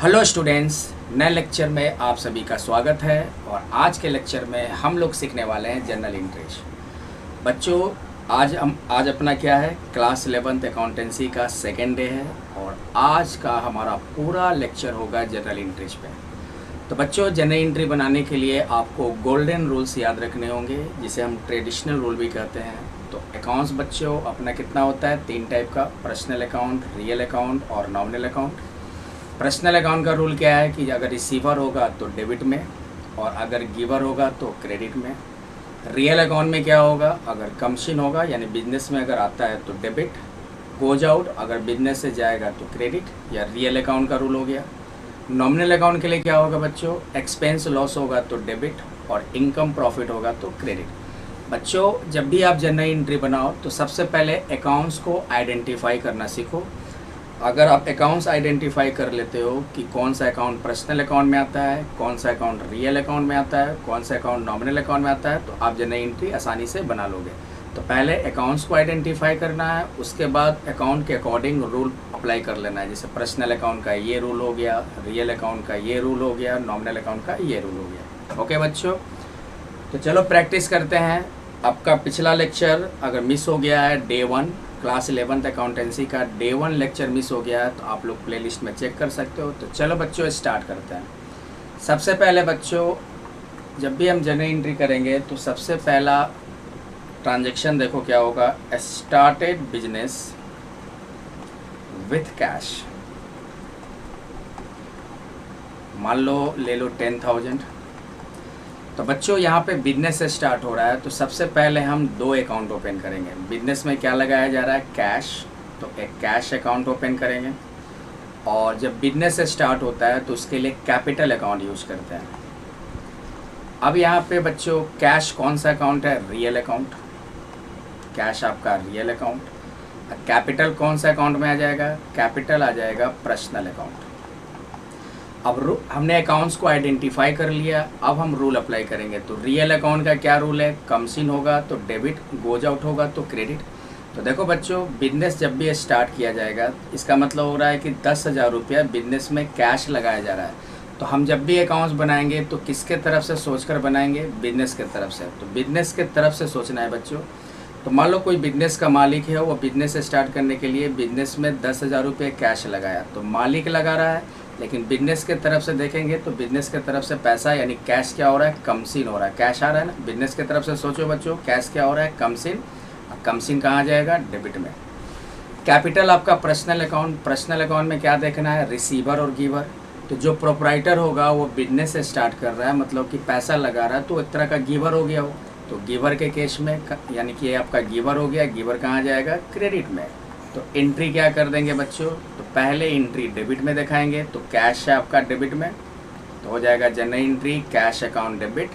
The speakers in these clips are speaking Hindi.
हेलो स्टूडेंट्स, नए लेक्चर में आप सभी का स्वागत है। और आज के लेक्चर में हम लोग सीखने वाले हैं जनरल एंट्रीज। बच्चों, आज अपना क्या है, क्लास 11th अकाउंटेंसी का सेकेंड डे है और आज का हमारा पूरा लेक्चर होगा जनरल एंट्रीज पे। तो बच्चों, जनरल एंट्री बनाने के लिए आपको गोल्डन रूल्स याद रखने होंगे, जिसे हम ट्रेडिशनल रूल भी कहते हैं। तो अकाउंट्स बच्चों अपना कितना होता है, 3 टाइप का, पर्सनल अकाउंट, रियल अकाउंट और नॉमिनल अकाउंट। पर्सनल अकाउंट का रूल क्या है कि अगर रिसीवर होगा तो डेबिट में और अगर गिवर होगा तो क्रेडिट में। रियल अकाउंट में क्या होगा, अगर कमीशन होगा यानी बिजनेस में अगर आता है तो डेबिट, गोज आउट अगर बिजनेस से जाएगा तो क्रेडिट, या रियल अकाउंट का रूल हो गया। नॉमिनल अकाउंट के लिए क्या होगा बच्चों, एक्सपेंस लॉस होगा तो डेबिट और इनकम प्रॉफिट होगा तो क्रेडिट। बच्चों, जब भी आप जनरल एंट्री बनाओ तो सबसे पहले अकाउंट्स को आइडेंटिफाई करना सीखो। अगर आप अकाउंट्स आइडेंटिफाई कर लेते हो कि कौन सा अकाउंट पर्सनल अकाउंट में आता है, कौन सा अकाउंट रियल अकाउंट में आता है, कौन सा अकाउंट नॉमिनल अकाउंट में आता है, तो आप जनरल एंट्री आसानी से बना लोगे। तो पहले अकाउंट्स को आइडेंटिफाई करना है, उसके बाद अकाउंट के अकॉर्डिंग रूल अप्लाई कर लेना है। जैसे पर्सनल अकाउंट का ये रूल हो गया, रियल अकाउंट का ये रूल हो गया, नॉमिनल अकाउंट का ये रूल हो गया। ओके बच्चों, तो चलो प्रैक्टिस करते हैं। आपका पिछला लेक्चर अगर मिस हो गया है, डे 1 क्लास 11th अकाउंटेंसी का डे 1 लेक्चर मिस हो गया है तो आप लोग प्लेलिस्ट में चेक कर सकते हो। तो चलो बच्चों स्टार्ट करते हैं। सबसे पहले बच्चों, जब भी हम जनरल एंट्री करेंगे तो सबसे पहला ट्रांजैक्शन देखो क्या होगा, स्टार्टेड बिजनेस विथ कैश। मान लो ले लो 10,000। तो बच्चों यहाँ पे बिजनेस से स्टार्ट हो रहा है तो सबसे पहले हम 2 अकाउंट ओपन करेंगे। बिजनेस में क्या लगाया जा रहा है, कैश, तो एक कैश अकाउंट ओपन करेंगे। और जब बिजनेस से स्टार्ट होता है तो उसके लिए कैपिटल अकाउंट यूज करते हैं। अब यहाँ पे बच्चों कैश कौन सा अकाउंट है, रियल अकाउंट, कैश आपका रियल अकाउंट। कैपिटल कौन सा अकाउंट में आ जाएगा, कैपिटल आ जाएगा पर्सनल अकाउंट। अब हमने अकाउंट्स को आइडेंटिफाई कर लिया, अब हम रूल अप्लाई करेंगे। तो रियल अकाउंट का क्या रूल है, कमीशन होगा तो डेबिट, गोज आउट होगा तो क्रेडिट। तो देखो बच्चों, बिजनेस जब भी स्टार्ट किया जाएगा इसका मतलब हो रहा है कि 10,000 रुपया बिजनेस में कैश लगाया जा रहा है। तो हम जब भी अकाउंट्स बनाएंगे तो किसके तरफ से सोचकर बनाएंगे, बिजनेस के तरफ से। तो बिजनेस के तरफ से सोचना है बच्चों। तो मान लो कोई बिजनेस का मालिक है, वो बिजनेस स्टार्ट करने के लिए बिजनेस में 10,000 रुपये कैश लगाया, तो मालिक लगा रहा है। लेकिन बिजनेस के तरफ से देखेंगे तो बिजनेस के तरफ से पैसा यानी कैश क्या हो रहा है, कमीशन हो रहा है। कैश आ रहा है ना, बिजनेस के तरफ से सोचो बच्चों, कैश क्या हो रहा है, कमीशन। कमीशन कहाँ जाएगा, डेबिट में। कैपिटल आपका पर्सनल अकाउंट, पर्सनल अकाउंट में क्या देखना है, रिसीवर और गिवर। तो जो प्रोपराइटर होगा वो बिजनेस से स्टार्ट कर रहा है, मतलब कि पैसा लगा रहा है, तो एक तरह का गिवर हो गया वो। तो गिवर के केस में यानी कि ये आपका गिवर हो गया, गिवर कहाँ जाएगा, क्रेडिट में। तो एंट्री क्या कर देंगे बच्चों, तो पहले एंट्री डेबिट में दिखाएंगे। तो कैश है आपका डेबिट में, तो हो जाएगा general entry cash account debit.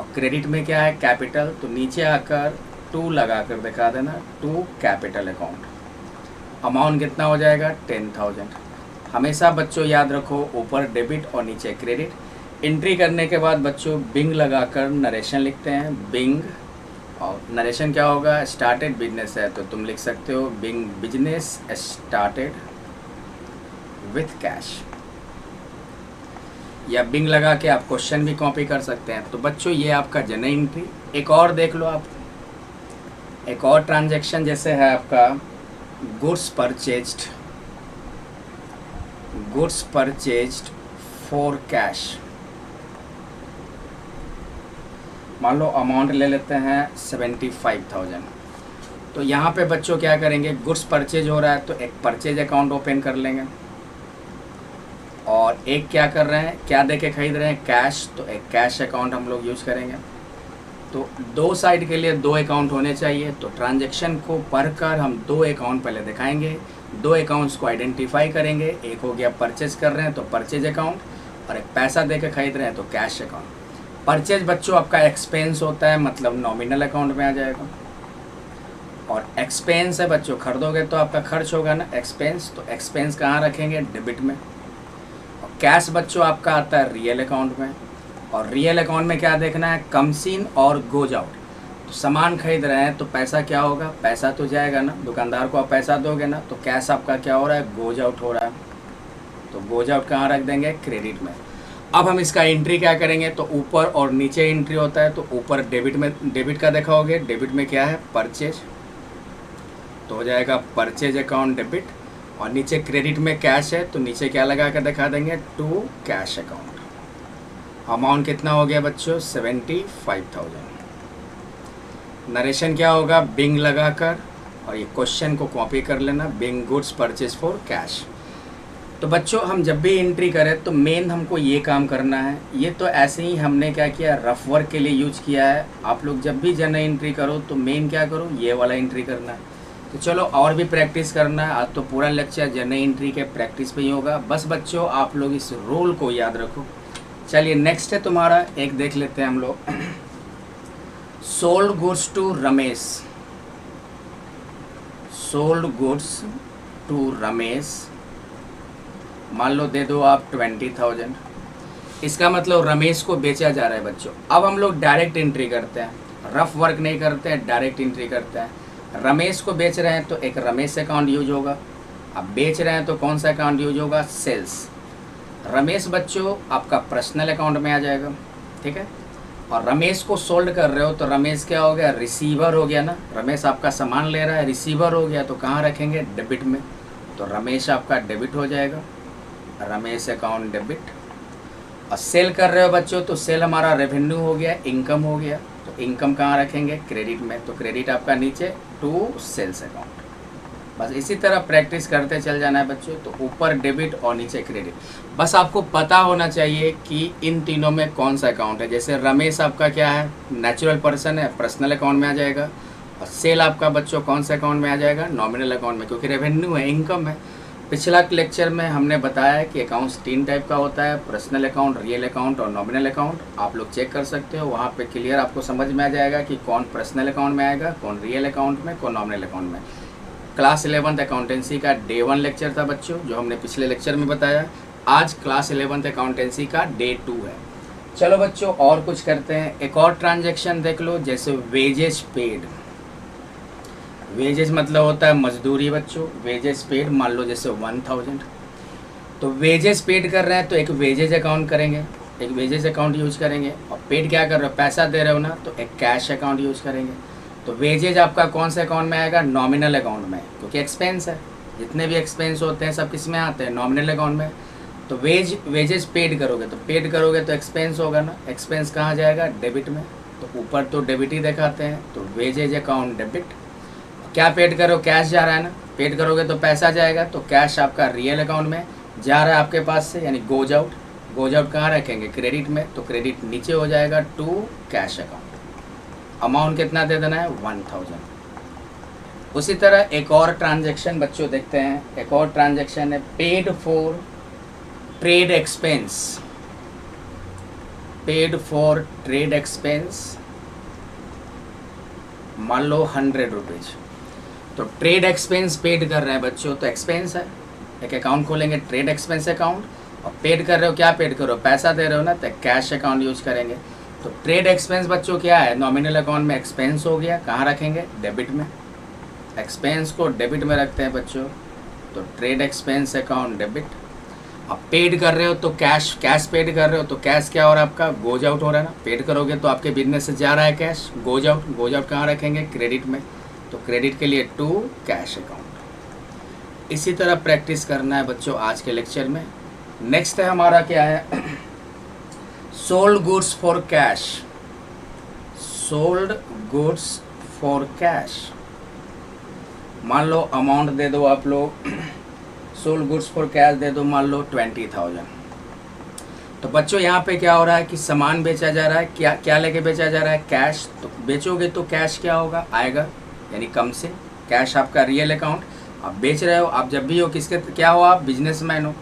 और क्रेडिट में क्या है, कैपिटल, तो नीचे आकर 2 लगा कर दिखा देना, 2 कैपिटल अकाउंट। अमाउंट कितना हो जाएगा, 10,000। हमेशा बच्चों याद रखो, ऊपर डेबिट और नीचे क्रेडिट। एंट्री करने के बाद बच्चों बिंग लगाकर नरेशन लिखते हैं, बिंग। और नरेशन क्या होगा, स्टार्टेड बिजनेस है तो तुम लिख सकते हो being business started with cash, या बिंग लगा के आप क्वेश्चन भी कॉपी कर सकते हैं। तो बच्चों ये आपका जनरल एंट्री। एक और देख लो आप, एक और ट्रांजैक्शन जैसे है आपका गुड्स परचेज्ड फॉर कैश। मान लो अमाउंट ले लेते हैं 75,000। तो यहाँ पे बच्चों क्या करेंगे, गुड्स परचेज हो रहा है तो एक परचेज अकाउंट ओपन कर लेंगे। और एक क्या कर रहे हैं, क्या दे के खरीद रहे हैं, कैश, तो एक कैश अकाउंट हम लोग यूज करेंगे। तो 2 साइड के लिए 2 अकाउंट होने चाहिए। तो ट्रांजैक्शन को पढ़कर हम 2 अकाउंट पहले दिखाएंगे, 2 अकाउंट्स को आइडेंटिफाई करेंगे। एक हो गया परचेज कर रहे हैं तो परचेज अकाउंट, और एक पैसा दे के खरीद रहे हैं तो कैश अकाउंट। परचेज बच्चों आपका एक्सपेंस होता है, मतलब नॉमिनल अकाउंट में आ जाएगा। और एक्सपेंस है बच्चों, खरीदोगे तो आपका खर्च होगा ना, एक्सपेंस, तो एक्सपेंस कहाँ रखेंगे, डेबिट में। और कैश बच्चों आपका आता है रियल अकाउंट में। और रियल अकाउंट में क्या देखना है, कमीशन और गोज आउट। तो सामान खरीद रहे हैं तो पैसा क्या होगा, पैसा तो जाएगा ना, दुकानदार को आप पैसा दोगे ना, तो कैश आपका क्या हो रहा है, गोज आउट हो रहा है। तो गोज आउट कहाँ रख देंगे, क्रेडिट में। अब हम इसका एंट्री क्या करेंगे, तो ऊपर और नीचे एंट्री होता है, तो ऊपर डेबिट में डेबिट का दिखाओगे, डेबिट में क्या है, परचेज, तो हो जाएगा परचेज अकाउंट डेबिट, और नीचे क्रेडिट में कैश है, तो नीचे क्या लगा कर दिखा देंगे, टू कैश अकाउंट। अमाउंट कितना हो गया बच्चों, 75,000। नरेशन क्या होगा, बिंग लगाकर, और ये क्वेश्चन को कॉपी कर लेना, Bing goods purchase for cash. तो बच्चों हम जब भी एंट्री करें तो मेन हमको ये काम करना है। ये तो ऐसे ही हमने क्या किया, रफ वर्क के लिए यूज किया है। आप लोग जब भी जनरल एंट्री करो तो मेन क्या करो, ये वाला एंट्री करना है। तो चलो और भी प्रैक्टिस करना है। आज तो पूरा लेक्चर जनरल एंट्री के प्रैक्टिस पे ही होगा। बस बच्चों आप लोग इस रोल को याद रखो। चलिए नेक्स्ट है तुम्हारा, एक देख लेते हैं हम लोग। Sold goods to Ramesh, sold goods to Ramesh, मान लो दे दो आप 20,000। इसका मतलब रमेश को बेचा जा रहा है बच्चों। अब हम लोग डायरेक्ट एंट्री करते हैं, रफ वर्क नहीं करते हैं, डायरेक्ट एंट्री करते हैं। रमेश को बेच रहे हैं तो एक रमेश अकाउंट यूज होगा। अब बेच रहे हैं तो कौन सा अकाउंट यूज होगा, सेल्स। रमेश बच्चों आपका पर्सनल अकाउंट में आ जाएगा, ठीक है। और रमेश को सोल्ड कर रहे हो तो रमेश क्या हो गया, रिसीवर हो गया ना। रमेश आपका सामान ले रहा है, रिसीवर हो गया, तो कहाँ रखेंगे, डेबिट में। तो रमेश आपका डेबिट हो जाएगा, रमेश अकाउंट डेबिट। और सेल कर रहे हो बच्चों तो सेल हमारा रेवेन्यू हो गया, इनकम हो गया, तो इनकम कहाँ रखेंगे, क्रेडिट में। तो क्रेडिट आपका नीचे टू सेल्स अकाउंट। बस इसी तरह प्रैक्टिस करते चल जाना है बच्चों। तो ऊपर डेबिट और नीचे क्रेडिट। बस आपको पता होना चाहिए कि इन तीनों में कौन सा अकाउंट है। जैसे रमेश आपका क्या है, नेचुरल पर्सन है, पर्सनल अकाउंट में आ जाएगा। और सेल आपका बच्चों कौन सा अकाउंट में आ जाएगा, नॉमिनल अकाउंट में, क्योंकि रेवेन्यू है, इनकम है। पिछला लेक्चर में हमने बताया कि अकाउंट्स 3 टाइप का होता है, पर्सनल अकाउंट, रियल अकाउंट और नॉमिनल अकाउंट। आप लोग चेक कर सकते हो, वहाँ पे क्लियर आपको समझ में आ जाएगा कि कौन पर्सनल अकाउंट में आएगा, कौन रियल अकाउंट में, कौन नॉमिनल अकाउंट में। क्लास 11th अकाउंटेंसी का डे 1 लेक्चर था बच्चों, जो हमने पिछले लेक्चर में बताया। आज क्लास 11th अकाउंटेंसी का डे 2 है। चलो बच्चों और कुछ करते हैं। एक और ट्रांजेक्शन देख लो, जैसे वेजेस पेड। वेजेस मतलब होता है मजदूरी बच्चों। वेजेस पेड मान लो जैसे 1000, तो वेजेस पेड कर रहे हैं तो एक वेजेस अकाउंट करेंगे, एक वेजेस अकाउंट यूज करेंगे। और पेड क्या कर रहे हो, पैसा दे रहे हो ना, तो एक कैश अकाउंट यूज करेंगे। तो वेजेज आपका कौन से अकाउंट में आएगा, नॉमिनल अकाउंट में, क्योंकि एक्सपेंस है। जितने भी एक्सपेंस होते हैं सब किस में आते हैं, नॉमिनल अकाउंट में। तो वेजेस पेड करोगे तो एक्सपेंस होगा ना, एक्सपेंस कहाँ जाएगा, डेबिट में। तो ऊपर तो डेबिट ही दिखाते हैं, तो वेजेज अकाउंट डेबिट। क्या पेड करो, कैश जा रहा है ना, पेड करोगे तो पैसा जाएगा, तो कैश आपका रियल अकाउंट में जा रहा है आपके पास से, यानी गोज आउट। गोज आउट कहाँ रखेंगे, क्रेडिट में, तो क्रेडिट नीचे हो जाएगा टू कैश अकाउंट। अमाउंट कितना दे देना है, 1000। उसी तरह एक और ट्रांजेक्शन बच्चों देखते हैं। एक और ट्रांजेक्शन है paid for trade expense. Paid for trade expense मान लो 100 रुपीज़। तो ट्रेड एक्सपेंस पेड कर रहे हैं बच्चों, तो एक्सपेंस है, एक अकाउंट खोलेंगे ट्रेड एक्सपेंस अकाउंट। और पेड कर रहे हो, क्या पेड करो, पैसा दे रहे हो ना, तो कैश अकाउंट यूज करेंगे। तो ट्रेड एक्सपेंस बच्चों क्या है, नॉमिनल अकाउंट में एक्सपेंस हो गया, कहाँ रखेंगे, डेबिट में। एक्सपेंस को डेबिट में रखते हैं बच्चों, तो ट्रेड एक्सपेंस अकाउंट डेबिट। अब पेड कर रहे हो तो कैश पेड कर रहे हो, तो कैश क्या हो रहा है आपका, गोज आउट हो रहा है ना। पेड करोगे तो आपके बिजनेस से जा रहा है कैश, गोज आउट कहाँ रखेंगे, क्रेडिट में। तो क्रेडिट के लिए टू कैश अकाउंट। इसी तरह प्रैक्टिस करना है बच्चों आज के लेक्चर में। नेक्स्ट है हमारा क्या है, sold goods for cash. Sold goods for cash, मान लो अमाउंट दे दो आप लोग, सोल्ड गुड्स फॉर कैश दे दो मान लो 20,000। तो बच्चों यहाँ पे क्या हो रहा है कि सामान बेचा जा रहा है, क्या लेके बेचा जा रहा है, कैश। तो बेचोगे तो कैश क्या होगा, आएगा, यानी कम से। कैश आपका रियल अकाउंट। आप बेच रहे हो, आप जब भी हो किसके क्या हो, आप बिजनेसमैन हो।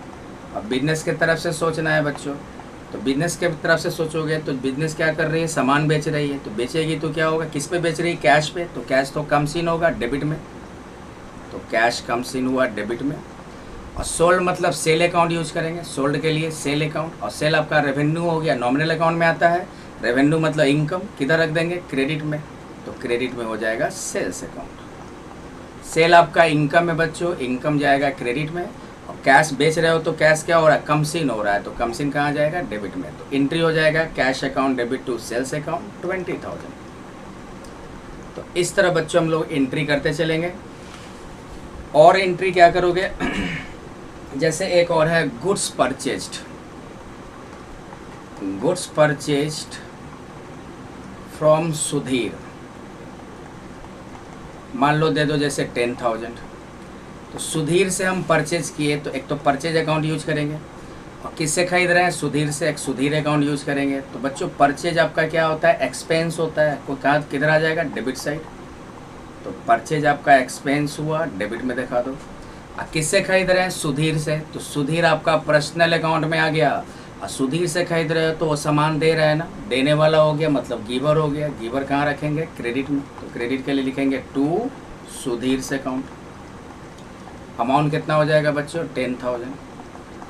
अब बिजनेस के तरफ से सोचना है बच्चों। तो बिजनेस के तरफ से सोचोगे तो बिजनेस क्या कर रही है, सामान बेच रही है। तो बेचेगी तो क्या होगा, किस पे बेच रही है, कैश पे। तो कैश तो कम सीन होगा, डेबिट में। तो कैश कम सीन हुआ डेबिट में। और सोल्ड मतलब सेल अकाउंट यूज करेंगे, सोल्ड के लिए सेल अकाउंट। और सेल आपका रेवेन्यू हो गया, नॉमिनल अकाउंट में आता है। रेवेन्यू मतलब इनकम, किधर रख देंगे, क्रेडिट में। तो क्रेडिट में हो जाएगा सेल्स अकाउंट। सेल आपका इनकम है बच्चों, इनकम जाएगा क्रेडिट में। और कैश बेच रहे हो तो कैश क्या हो रहा है, कमसिन हो रहा है, तो कमसिन कहाँ जाएगा, डेबिट में। तो एंट्री हो जाएगा cash account debit to sales account 20,000। तो इस तरह बच्चों हम लोग एंट्री करते चलेंगे। और एंट्री क्या करोगे जैसे एक और है गुड्स परचेज्ड फ्रॉम सुधीर, मान लो दे दो जैसे 10,000। तो सुधीर से हम परचेज किए, तो एक तो परचेज अकाउंट यूज करेंगे, और किससे खरीद रहे हैं, सुधीर से, एक सुधीर अकाउंट यूज करेंगे। तो बच्चों परचेज आपका क्या होता है, एक्सपेंस होता है, कोई कहाँ किधर आ जाएगा, डेबिट साइड। तो परचेज आपका एक्सपेंस हुआ, डेबिट में दिखा दो। किससे खरीद रहे हैं, सुधीर से, तो सुधीर आपका पर्सनल अकाउंट में आ गया। और सुधीर से खरीद रहे हो तो वो सामान दे रहा है ना, देने वाला हो गया, मतलब गिवर हो गया। गिवर कहाँ रखेंगे, क्रेडिट में। तो क्रेडिट के लिए लिखेंगे टू सुधीर से अकाउंट। अमाउंट कितना हो जाएगा बच्चों, 10,000।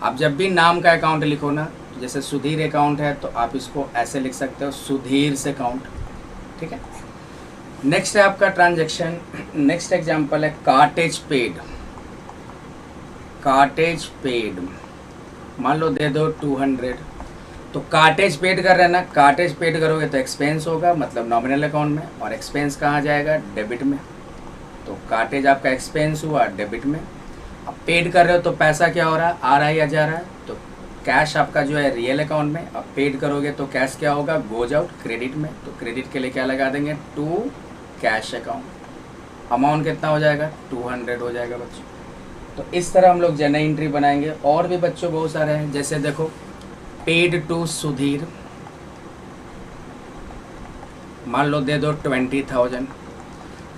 आप जब भी नाम का अकाउंट लिखो ना, जैसे सुधीर अकाउंट है तो आप इसको ऐसे लिख सकते हो, सुधीर से अकाउंट, ठीक है। नेक्स्ट है आपका ट्रांजैक्शन, नेक्स्ट एग्जांपल है कार्टेज पेड, मान लो दे दो 200। तो कार्टेज पेड कर रहे हैं ना, कार्टेज पेड करोगे तो एक्सपेंस होगा, मतलब नॉमिनल अकाउंट में, और एक्सपेंस कहाँ जाएगा, डेबिट में। तो कार्टेज आपका एक्सपेंस हुआ, डेबिट में। अब पेड कर रहे हो तो पैसा क्या हो रहा है, आ रहा है या जा रहा है, तो कैश आपका जो है रियल अकाउंट में। अब पेड करोगे तो कैश क्या होगा, गोज आउट, क्रेडिट में। तो क्रेडिट के लिए क्या लगा देंगे, टू कैश अकाउंट। अमाउंट कितना हो जाएगा, 200 हो जाएगा बच्चों। तो इस तरह हम लोग जनरल एंट्री बनाएंगे। और भी बच्चों बहुत सारे हैं, जैसे देखो पेड टू सुधीर, मान लो दे दो 20,000।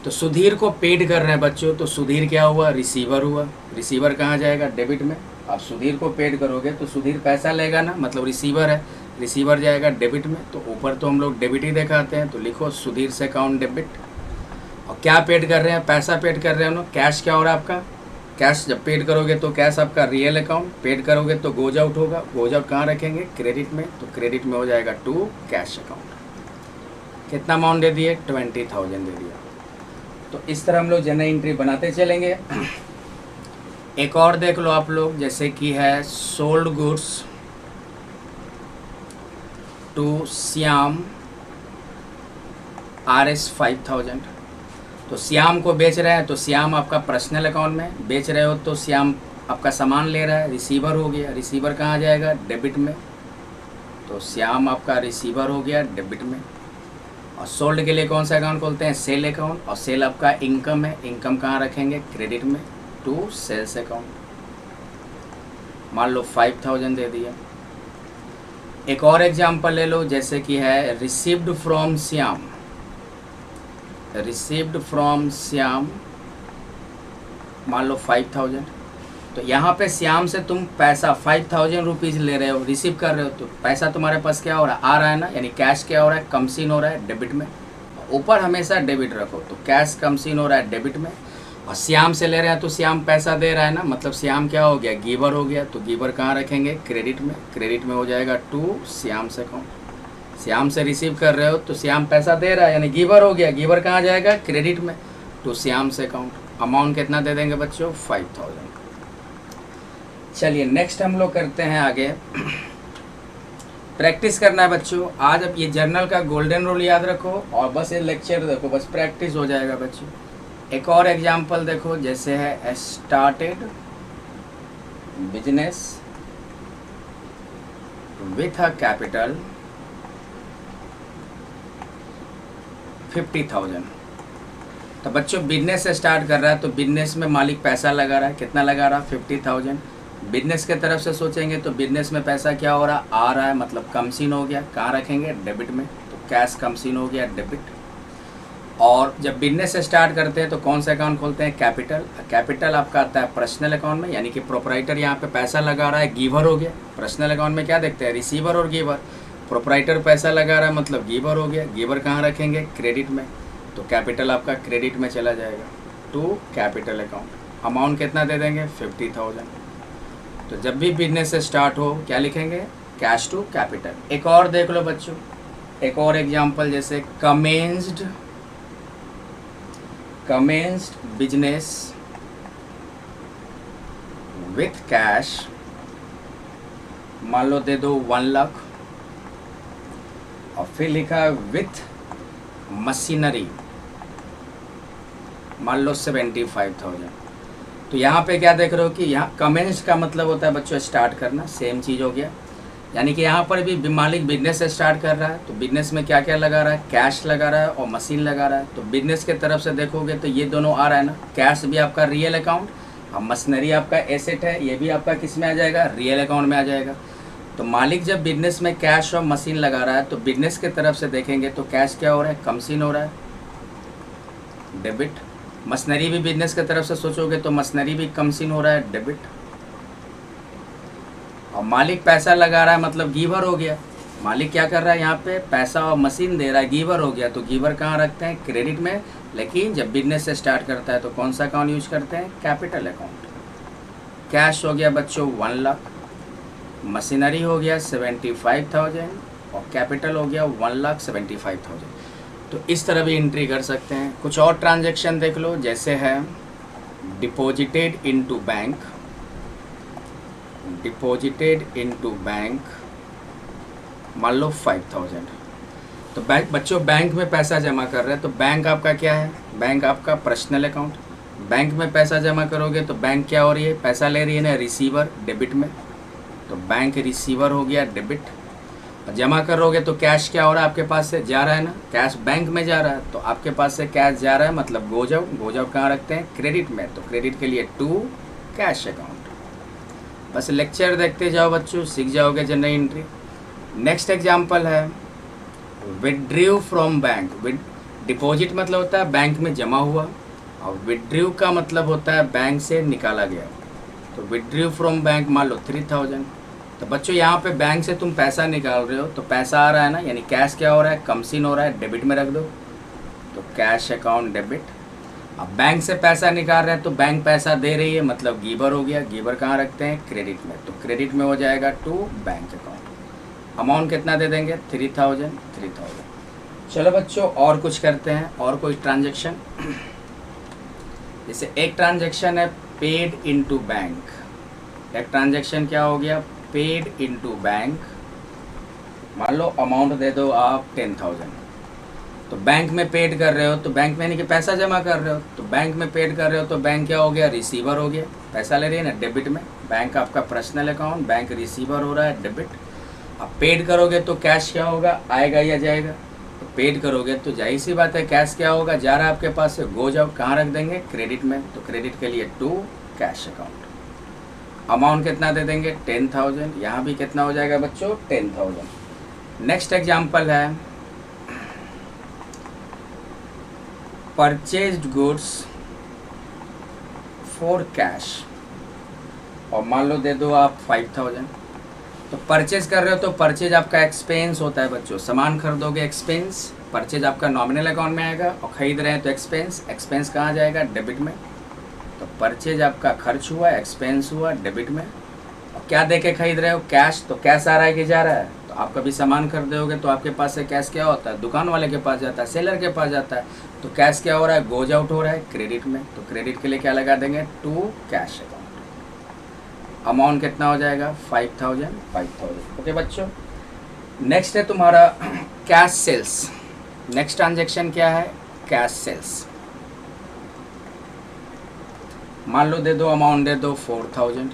तो सुधीर को पेड कर रहे हैं बच्चों, तो सुधीर क्या हुआ, रिसीवर हुआ। रिसीवर कहाँ जाएगा, डेबिट में। आप सुधीर को पेड करोगे तो सुधीर पैसा लेगा ना, मतलब रिसीवर है, रिसीवर जाएगा डेबिट में। तो ऊपर तो हम लोग डेबिट ही दिखाते हैं, तो लिखो सुधीर से अकाउंट डेबिट। और क्या पेड कर रहे हैं, पैसा पेड कर रहे हैं ना, कैश क्या हो रहा है आपका, कैश जब पेड करोगे तो कैश आपका रियल अकाउंट, पेड करोगे तो गोज आउट होगा। गोज आउट कहाँ रखेंगे, क्रेडिट में। तो क्रेडिट में हो जाएगा टू कैश अकाउंट। कितना अमाउंट दे दिए, 20,000 दे दिया। तो इस तरह हम लोग जनरल एंट्री बनाते चलेंगे। एक और देख लो आप लोग, जैसे कि है sold goods to Shyam RS 5,000। तो श्याम को बेच रहे हैं, तो श्याम आपका पर्सनल अकाउंट में बेच रहे हो, तो श्याम आपका सामान ले रहा है, रिसीवर हो गया। रिसीवर कहाँ जाएगा, डेबिट में। तो श्याम आपका रिसीवर हो गया, डेबिट में। और सोल्ड के लिए कौन सा अकाउंट खोलते हैं, सेल अकाउंट। और सेल आपका इनकम है, इनकम कहाँ रखेंगे, क्रेडिट में, टू सेल्स अकाउंट। मान लो 5,000 दे दिया। एक और एग्जांपल ले लो, जैसे कि है रिसीव्ड फ्रॉम श्याम, मान लो 5,000। तो यहाँ पे श्याम से तुम पैसा 5,000 रुपीज़ ले रहे हो, रिसीव कर रहे हो, तो पैसा तुम्हारे पास क्या हो रहा है, आ रहा है ना, यानी कैश क्या हो रहा है, कमसिन हो रहा है, डेबिट में। ऊपर हमेशा डेबिट रखो, तो कैश कमसिन हो रहा है, डेबिट में। और श्याम से ले रहे हैं तो श्याम पैसा दे रहा है ना, मतलब श्याम क्या हो गया, गिवर हो गया। तो गिवर कहाँ रखेंगे, क्रेडिट में। क्रेडिट में हो जाएगा टू श्याम से अकाउंट। श्याम से रिसीव कर रहे हो तो श्याम पैसा दे रहा है, यानी गिवर हो गया। गिवर कहाँ जाएगा, क्रेडिट में, टू श्याम से अकाउंट। अमाउंट कितना दे देंगे बच्चों, 5,000। चलिए नेक्स्ट हम लोग करते हैं आगे। प्रैक्टिस करना है बच्चों। आज अब ये जर्नल का गोल्डन रूल याद रखो, और बस ये लेक्चर देखो, बस प्रैक्टिस हो जाएगा बच्चों। एक और एग्जांपल देखो, जैसे है started business with a capital 50,000। तो बच्चों बिजनेस से स्टार्ट कर रहा है, तो बिजनेस में मालिक पैसा लगा रहा है, कितना लगा रहा है, 50,000। बिजनेस के तरफ से सोचेंगे तो बिजनेस में पैसा क्या हो रहा है, आ रहा है, मतलब कमसिन हो गया। कहाँ रखेंगे, डेबिट में। तो कैश कमसिन हो गया, डेबिट। और जब बिजनेस से स्टार्ट करते हैं तो कौन सा अकाउंट खोलते हैं, कैपिटल। कैपिटल आपका आता है पर्सनल अकाउंट में, यानी कि प्रोपराइटर यहाँ पे पैसा लगा रहा है, गिवर हो गया। पर्सनल अकाउंट में क्या देखते हैं, रिसीवर और गिवर। प्रोपराइटर पैसा लगा रहा है, मतलब गिवर हो गया। गिवर कहाँ रखेंगे, क्रेडिट में। तो कैपिटल आपका क्रेडिट में चला जाएगा, टू कैपिटल अकाउंट। अमाउंट कितना दे देंगे, 50,000। तो जब भी बिजनेस से स्टार्ट हो क्या लिखेंगे, कैश टू कैपिटल। एक और देख लो बच्चों, एक और एग्जांपल, जैसे कमेंस्ड बिजनेस विथ कैश मान लो दे दो 1 लाख, और फिर लिखा है विथ मशीनरी मान लो 75,000। तो यहाँ पे क्या देख रहे हो कि यहाँ कमेंस का मतलब होता है बच्चों स्टार्ट करना, सेम चीज़ हो गया। यानी कि यहाँ पर भी मालिक बिजनेस स्टार्ट कर रहा है, तो बिजनेस में क्या क्या लगा रहा है, कैश लगा रहा है और मशीन लगा रहा है। तो बिजनेस के तरफ से देखोगे तो ये दोनों आ रहा है ना, कैश भी आपका रियल अकाउंट और मशीनरी आपका एसेट है, ये भी आपका किस में आ जाएगा, रियल अकाउंट में आ जाएगा। तो मालिक जब बिजनेस में कैश और मशीन लगा रहा है तो बिजनेस के तरफ से देखेंगे तो कैश क्या हो रहा है, कमसीन हो रहा है, डेबिट। मशीनरी भी बिजनेस की तरफ से सोचोगे तो मशीनरी भी कमसीन हो रहा है, डेबिट। और मालिक पैसा लगा रहा है मतलब गिवर हो गया। मालिक क्या कर रहा है, यहाँ पे पैसा और मशीन दे रहा है, गिवर हो गया। तो गिवर कहाँ रखते हैं, क्रेडिट में। लेकिन जब बिजनेस से स्टार्ट करता है तो कौन सा अकाउंट यूज करते हैं, कैपिटल अकाउंट। कैश हो गया बच्चों 1 लाख, मशीनरी हो गया 75,000 और कैपिटल हो गया 1,75,000। तो इस तरह भी एंट्री कर सकते हैं। कुछ और ट्रांजैक्शन देख लो, जैसे है deposited into bank, deposited into bank मान लो 5,000। तो बच्चों बैंक में पैसा जमा कर रहे हैं, तो बैंक आपका क्या है, बैंक आपका पर्सनल अकाउंट। बैंक में पैसा जमा करोगे तो बैंक क्या हो रही है, पैसा ले रही है ना, रिसीवर, डेबिट में। तो बैंक रिसीवर हो गया, डेबिट। जमा करोगे तो कैश क्या हो रहा है, आपके पास से जा रहा है ना, कैश बैंक में जा रहा है। तो आपके पास से कैश जा रहा है मतलब गोज आउट। गोज आउट कहाँ रखते हैं, क्रेडिट में। तो क्रेडिट के लिए टू कैश अकाउंट। बस लेक्चर देखते जाओ बच्चों, सीख जाओगे जनरल एंट्री। नेक्स्ट एग्जांपल है विड्रू फ्रॉम बैंक। डिपॉजिट मतलब होता है बैंक में जमा हुआ, और विड्रू का मतलब होता है बैंक से निकाला गया। तो विड्रू फ्रॉम बैंक मान लो 3,000। तो बच्चों यहाँ पे बैंक से तुम पैसा निकाल रहे हो तो पैसा आ रहा है ना, यानी कैश क्या हो रहा है, कमसीन हो रहा है, डेबिट में रख दो। तो कैश अकाउंट डेबिट। अब बैंक से पैसा निकाल रहे हैं तो बैंक पैसा दे रही है मतलब गिवर हो गया। गिवर कहाँ रखते हैं, क्रेडिट में। तो क्रेडिट में हो जाएगा टू बैंक अकाउंट। अमाउंट कितना दे देंगे, 3,000। चलो बच्चों और कुछ करते हैं, और कोई ट्रांजेक्शन। जैसे एक ट्रांजेक्शन है पेड इनटू बैंक। एक ट्रांजेक्शन क्या हो गया, पेड इनटू बैंक। मान लो अमाउंट दे दो आप 10,000। तो बैंक में पेड कर रहे हो, तो बैंक में यानी कि पैसा जमा कर रहे हो, तो बैंक में पेड कर रहे हो तो बैंक क्या हो गया, रिसीवर हो गया। पैसा ले रही है ना, डेबिट में। बैंक आपका पर्सनल अकाउंट, बैंक रिसीवर हो रहा है, डेबिट। अब पेड करोगे तो कैश क्या होगा, आएगा या जाएगा। तो पेड करोगे तो जाहिर सी बात है कैश क्या होगा, जा रहा है आपके पास से, गोज आउट कहाँ रख देंगे, क्रेडिट में। तो क्रेडिट के लिए टू कैश अकाउंट। अमाउंट कितना दे देंगे, 10,000। यहाँ भी कितना हो जाएगा बच्चों, 10,000। नेक्स्ट एग्जाम्पल है परचेज्ड गुड्स फॉर कैश, और मान लो दे दो आप 5,000। तो परचेज कर रहे हो तो परचेज आपका एक्सपेंस होता है बच्चों, सामान खरीदोगे एक्सपेंस। परचेज आपका नॉमिनल अकाउंट में आएगा, और खरीद रहे हैं तो एक्सपेंस। एक्सपेंस कहाँ जाएगा, डेबिट में। तो परचेज आपका खर्च हुआ, एक्सपेंस हुआ, डेबिट में। और क्या दे के खरीद रहे हो, कैश। तो कैश आ रहा है कि जा रहा है, तो आप कभी सामान खरीदोगे तो आपके पास से कैश क्या होता है, दुकान वाले के पास जाता है, सेलर के पास जाता है। तो कैश क्या हो रहा है, गोज आउट हो रहा है, क्रेडिट में। तो क्रेडिट के लिए क्या लगा देंगे, टू कैश अकाउंट। अमाउंट कितना हो जाएगा, 5,000। ओके बच्चों, नेक्स्ट है तुम्हारा कैश सेल्स। नेक्स्ट ट्रांजेक्शन क्या है, कैश सेल्स। मान लो दे दो अमाउंट दे दो 4,000।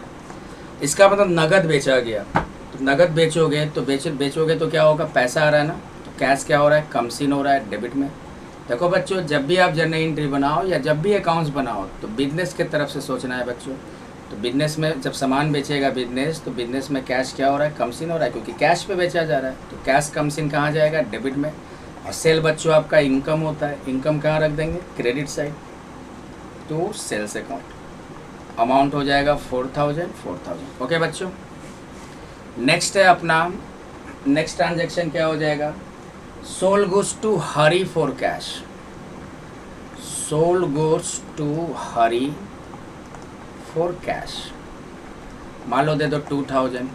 इसका मतलब नगद बेचा गया। तो नगद बेचोगे तो बेचोगे तो क्या होगा, पैसा आ रहा है ना। तो कैश क्या हो रहा है, कमसीन हो रहा है, डेबिट में। देखो बच्चों, जब भी आप जर्नल एंट्री बनाओ या जब भी अकाउंट्स बनाओ तो बिजनेस की तरफ से सोचना है बच्चों। तो बिजनेस में जब सामान बेचेगा बिजनेस, तो बिजनेस में कैश क्या हो रहा है, कमसीन हो रहा है, क्योंकि कैश पे बेचा जा रहा है। तो कैश कमसीन कहाँ जाएगा, डेबिट में। और सेल बच्चों आपका इनकम होता है, इनकम कहाँ रख देंगे, credit side, to sales account. Amount हो जाएगा 4,000। ओके बच्चों, नेक्स्ट है अपना, नेक्स्ट ट्रांजेक्शन क्या हो जाएगा, sold goods to Hari for cash. Sold goods to Hari for cash, मान लो दे दो 2,000।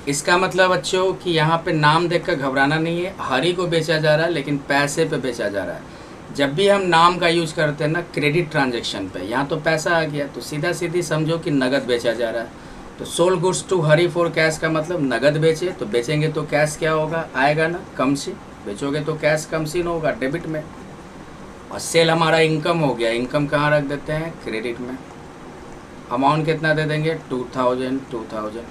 इसका मतलब बच्चों कि यहाँ पे नाम देखकर घबराना नहीं है, हरी को बेचा जा रहा है लेकिन पैसे पे बेचा जा रहा है। जब भी हम नाम का यूज़ करते हैं ना क्रेडिट ट्रांजैक्शन पे, यहाँ तो पैसा आ गया तो सीधा सीधी समझो कि नगद बेचा जा रहा है। तो sold goods to Hari for cash का मतलब नगद बेचे, तो बेचेंगे तो कैश क्या होगा, आएगा ना कम से, बेचोगे तो कैश कम सी न होगा डेबिट में। और सेल हमारा इनकम हो गया, इनकम कहाँ रख देते हैं, क्रेडिट में। अमाउंट कितना दे देंगे, 2000।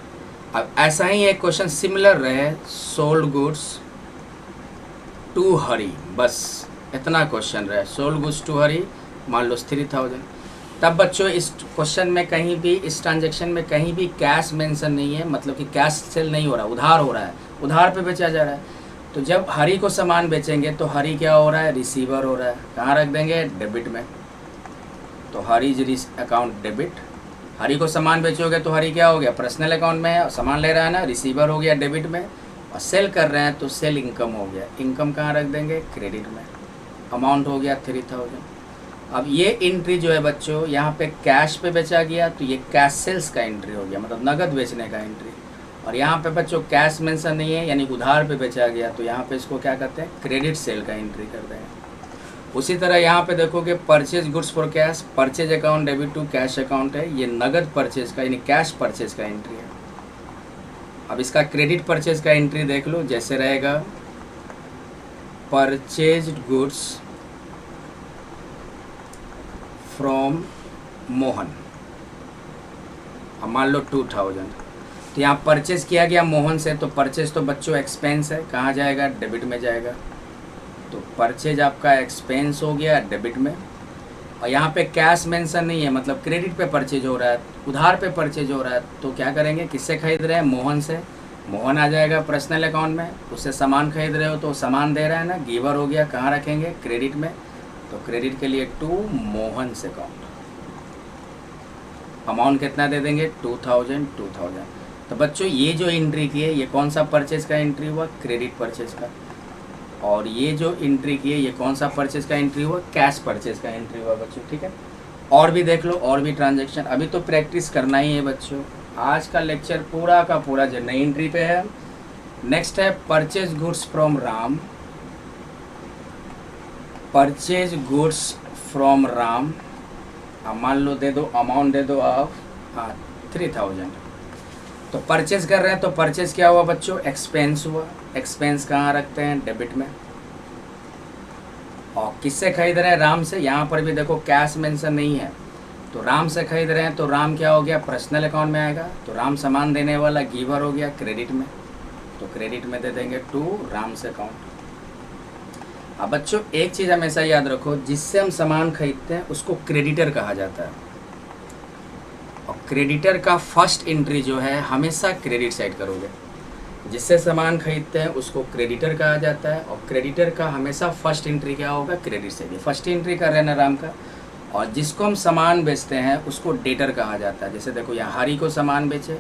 अब ऐसा ही एक क्वेश्चन सिमिलर रहे, सोल्ड गुड्स टू हरी, बस इतना क्वेश्चन रहे, सोल्ड गुड्स टू हरी मान लो 3000। तब बच्चों इस क्वेश्चन में कहीं भी, इस ट्रांजेक्शन में कहीं भी कैश मेंशन नहीं है, मतलब कि कैश सेल नहीं हो रहा, उधार हो रहा है, उधार पे बेचा जा रहा है। तो जब हरी को सामान बेचेंगे तो हरी क्या हो रहा है, रिसीवर हो रहा है, कहाँ रख देंगे, डेबिट में। तो हरी इज अकाउंट डेबिट। हरी को सामान बेचोगे तो हरी क्या हो गया, पर्सनल अकाउंट में है, सामान ले रहा है ना, रिसीवर हो गया डेबिट में। और सेल कर रहे हैं तो सेल इनकम हो गया, इनकम कहाँ रख देंगे, क्रेडिट में। अमाउंट हो गया 3000। अब ये एंट्री जो है बच्चों, यहाँ पे कैश पे बेचा गया तो ये कैश सेल्स का एंट्री हो गया, मतलब नगद बेचने का एंट्री। और यहाँ पे बच्चों कैश मेंशन नहीं है, यानी उधार पे बेचा गया, तो यहाँ पे इसको क्या कहते हैं, क्रेडिट सेल का एंट्री कर देंगे। उसी तरह यहाँ पे देखोगे purchase goods for cash, purchase account debit to cash account है, ये नगद परचेज का यानी कैश परचेज का एंट्री है। अब इसका क्रेडिट परचेज का एंट्री देख लो, जैसे रहेगा परचेज गुड्स फ्रॉम मोहन, अब मान लो 2000, तो यहाँ परचेज किया गया मोहन से, तो परचेज तो बच्चों एक्सपेंस है, कहाँ जाएगा, डेबिट में जाएगा। तो परचेज आपका एक्सपेंस हो गया डेबिट में। और यहाँ पे कैश मेंशन नहीं है, मतलब क्रेडिट पे परचेज हो रहा है, उधार पे परचेज हो रहा है, तो क्या करेंगे, किससे खरीद रहे हैं, मोहन से। मोहन आ जाएगा पर्सनल अकाउंट में, उससे सामान खरीद रहे हो तो सामान दे रहा है ना, गिवर हो गया, कहाँ रखेंगे, क्रेडिट में। तो क्रेडिट के लिए टू मोहन से अकाउंट, अमाउंट कितना दे देंगे, 2000। तो बच्चों ये जो एंट्री की है, ये कौन सा परचेज का एंट्री हुआ, क्रेडिट परचेज का। और ये जो एंट्री की है, ये कौन सा परचेज का एंट्री हुआ, कैश परचेज का एंट्री हुआ बच्चों, ठीक है। और भी देख लो, और भी ट्रांजेक्शन, अभी तो प्रैक्टिस करना ही है बच्चों। आज का लेक्चर पूरा का पूरा जो नई एंट्री पे है। नेक्स्ट है purchase goods from Ram, purchase goods from Ram, मान लो दे दो, अमाउंट दे दो ऑफ 3000। तो परचेज कर रहे हैं, तो परचेज क्या हुआ बच्चों, एक्सपेंस हुआ, एक्सपेंस कहाँ रखते हैं, डेबिट में। और किससे खरीद रहे हैं, राम से, यहाँ पर भी देखो कैश मेंशन नहीं है, तो राम से खरीद रहे हैं, तो राम क्या हो गया, पर्सनल अकाउंट में आएगा, तो राम सामान देने वाला गिवर हो गया क्रेडिट में, तो क्रेडिट में दे देंगे टू राम से अकाउंट। अब बच्चों एक चीज़ हमेशा याद रखो, जिससे हम सामान खरीदते हैं उसको क्रेडिटर कहा जाता है, और क्रेडिटर का फर्स्ट एंट्री जो है हमेशा क्रेडिट साइड करोगे। जिससे सामान खरीदते हैं उसको क्रेडिटर कहा जाता है, और क्रेडिटर का हमेशा फर्स्ट एंट्री क्या होगा, क्रेडिट साइड। फर्स्ट एंट्री कर रहे हैं ना राम का। और जिसको हम सामान बेचते हैं उसको डेटर कहा जाता है। जैसे देखो यहाँ हरी को सामान बेचे,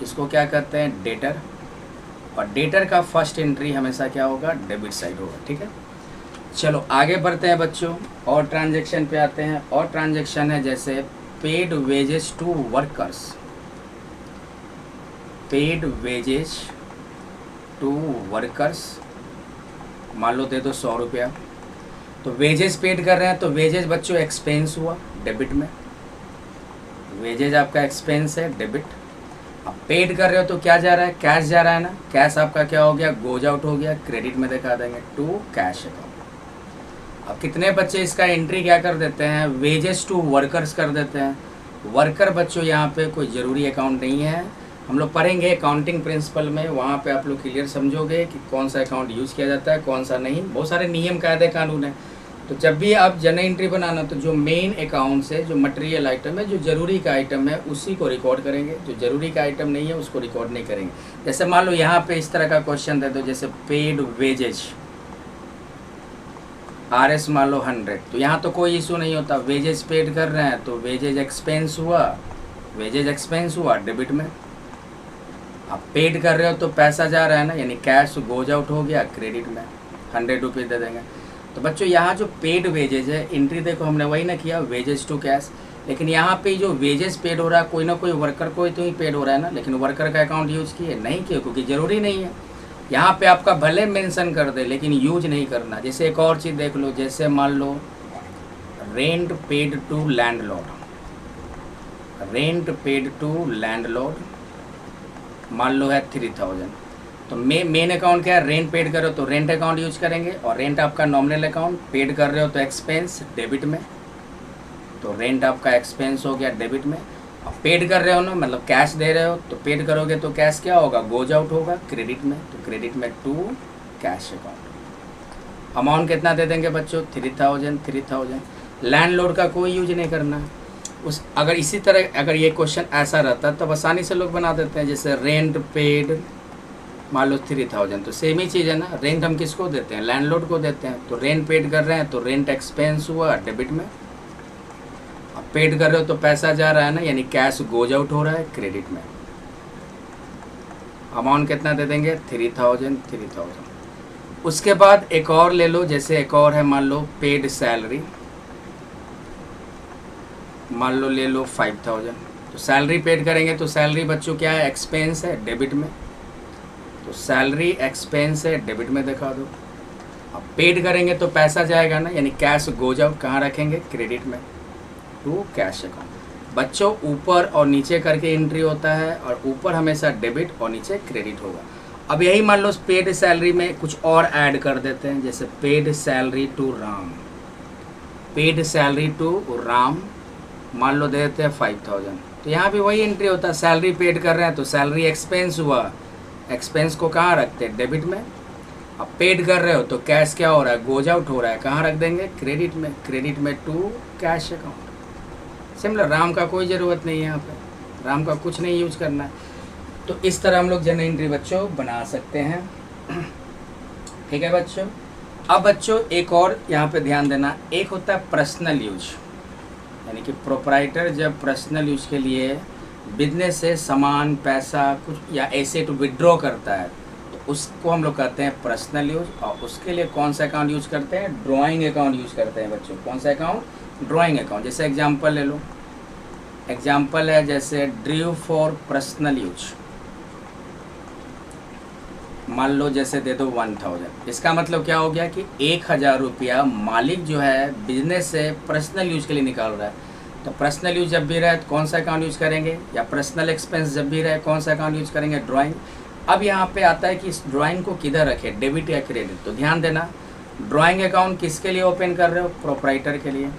इसको क्या कहते हैं, डेटर। और डेटर का फर्स्ट एंट्री हमेशा क्या होगा, डेबिट साइड होगा, ठीक है। चलो आगे बढ़ते हैं बच्चों, और ट्रांजेक्शन पे आते हैं। और ट्रांजेक्शन है जैसे paid wages to workers, paid wages to workers, मान लो दे दो 100 रुपया। तो वेजेस पेड कर रहे हैं, तो वेजेस बच्चों एक्सपेंस हुआ डेबिट में, वेजेज आपका एक्सपेंस है डेबिट। अब पेड कर रहे हो तो क्या जा रहा है, कैश जा रहा है ना, कैश आपका क्या हो गया, गोज आउट हो गया, क्रेडिट में दिखा देंगे टू कैश अकाउंट। अब कितने बच्चे इसका एंट्री क्या कर देते हैं, वेजेस टू वर्कर्स कर देते हैं। वर्कर बच्चों यहाँ पे कोई ज़रूरी अकाउंट नहीं है, हम लोग पढ़ेंगे अकाउंटिंग प्रिंसिपल में, वहाँ पे आप लोग क्लियर समझोगे कि कौन सा अकाउंट यूज़ किया जाता है, कौन सा नहीं। बहुत सारे नियम कायदे कानून है। तो जब भी आप जनरल एंट्री बनाना, तो जो मेन अकाउंट से जो मटेरियल आइटम है, जो ज़रूरी का आइटम है, उसी को रिकॉर्ड करेंगे। जो ज़रूरी का आइटम नहीं है उसको रिकॉर्ड नहीं करेंगे। जैसे मान लो यहाँ पे इस तरह का क्वेश्चन दे दो, जैसे पेड वेजेज RS मान लो 100, तो यहाँ तो कोई इशू नहीं होता, वेजेज पेड कर रहे हैं तो वेजेज एक्सपेंस हुआ, वेजेज एक्सपेंस हुआ डेबिट में। आप पेड कर रहे हो तो पैसा जा रहा है ना, यानी कैश गोज आउट हो गया, क्रेडिट में 100 रुपीज़ दे देंगे। तो बच्चों यहाँ जो पेड वेजेज है, एंट्री देखो हमने वही ना किया, वेजेज टू कैश। लेकिन यहाँ पे जो वेजेज पेड हो रहा है, कोई ना कोई वर्कर को तो ही पेड हो रहा है ना, लेकिन वर्कर का अकाउंट यूज किए नहीं किए, क्योंकि ज़रूरी नहीं है। यहाँ पे आपका भले मेंशन कर दे लेकिन यूज नहीं करना। जैसे एक और चीज़ देख लो, जैसे मान लो rent paid to landlord, rent paid to landlord, मान लो है 3000। तो मेन अकाउंट क्या है, रेंट पेड करो तो रेंट अकाउंट यूज करेंगे, और रेंट आपका नॉमिनल अकाउंट, पेड कर रहे हो तो एक्सपेंस डेबिट में, तो रेंट आपका एक्सपेंस हो गया डेबिट में। और पेड कर रहे हो ना, मतलब कैश दे रहे हो, तो पेड करोगे तो कैश क्या होगा, गोज आउट होगा क्रेडिट में, तो क्रेडिट में टू कैश अकाउंट। अमाउंट कितना दे देंगे बच्चों, 3000। लैंडलॉर्ड का कोई यूज नहीं करना है उस। अगर इसी तरह अगर ये क्वेश्चन ऐसा रहता तो आसानी से लोग बना देते हैं, जैसे रेंट पेड मान लो 3000, तो सेम ही चीज़ है ना, रेंट हम किसको देते हैं, लैंडलॉर्ड को देते हैं, तो रेंट पेड कर रहे हैं तो रेंट एक्सपेंस हुआ डेबिट में। अब पेड कर रहे हो तो पैसा जा रहा है ना, यानी कैश गोज आउट हो रहा है क्रेडिट में। अमाउंट कितना दे देंगे, 3000। उसके बाद एक और ले लो, जैसे एक और है मान लो पेड सैलरी, मान लो ले लो 5000। तो सैलरी पेड करेंगे तो सैलरी बच्चों क्या है, एक्सपेंस है डेबिट में, तो सैलरी एक्सपेंस है डेबिट में दिखा दो। अब पेड करेंगे तो पैसा जाएगा ना, यानी कैश गोज आउट कहाँ रखेंगे, क्रेडिट में, टू कैश अकाउंट। बच्चों ऊपर और नीचे करके एंट्री होता है, और ऊपर हमेशा डेबिट और नीचे क्रेडिट होगा। अब यही मान लो पेड सैलरी में कुछ और ऐड कर देते हैं, जैसे paid salary to Ram, paid salary to Ram मान लो दे देते हैं 5000। तो यहाँ भी वही एंट्री होता है, सैलरी पेड कर रहे हैं तो सैलरी एक्सपेंस हुआ, एक्सपेंस को कहाँ रखते हैं, डेबिट में। अब पेड कर रहे हो तो कैश क्या हो रहा है, गोज आउट हो रहा है, कहाँ रख देंगे, क्रेडिट में, क्रेडिट में to cash account. Similar, Ram का कोई ज़रूरत नहीं है यहाँ पे, राम का कुछ नहीं यूज करना है। तो इस तरह हम लोग जनरल एंट्री बच्चों बना सकते हैं। ठीक है बच्चों। अब बच्चों एक और यहाँ पे ध्यान देना, एक होता है पर्सनल यूज, यानी कि प्रोपराइटर जब पर्सनल यूज के लिए बिजनेस से सामान, पैसा कुछ या एसेट विड्रॉ करता है, तो उसको हम लोग कहते हैं पर्सनल यूज। और उसके लिए कौन सा अकाउंट यूज करते हैं, ड्राइंग अकाउंट यूज करते हैं बच्चों। कौन सा अकाउंट, ड्राइंग अकाउंट। जैसे एग्जांपल ले लो, एग्जांपल है जैसे ड्रू फॉर पर्सनल यूज, मान लो जैसे दे दो 1000। इसका मतलब क्या हो गया कि 1000 रुपया मालिक जो है बिजनेस से पर्सनल यूज के लिए निकाल रहा है। तो पर्सनल यूज जब भी रहे तो कौन सा अकाउंट यूज करेंगे, या पर्सनल एक्सपेंस जब भी रहे कौन सा अकाउंट यूज करेंगे, ड्राइंग। अब यहाँ पे आता है कि इस ड्राइंग को किधर रखे, डेबिट या क्रेडिट। तो ध्यान देना, ड्राइंग अकाउंट किसके लिए ओपन कर रहे हो, प्रोपराइटर के लिए।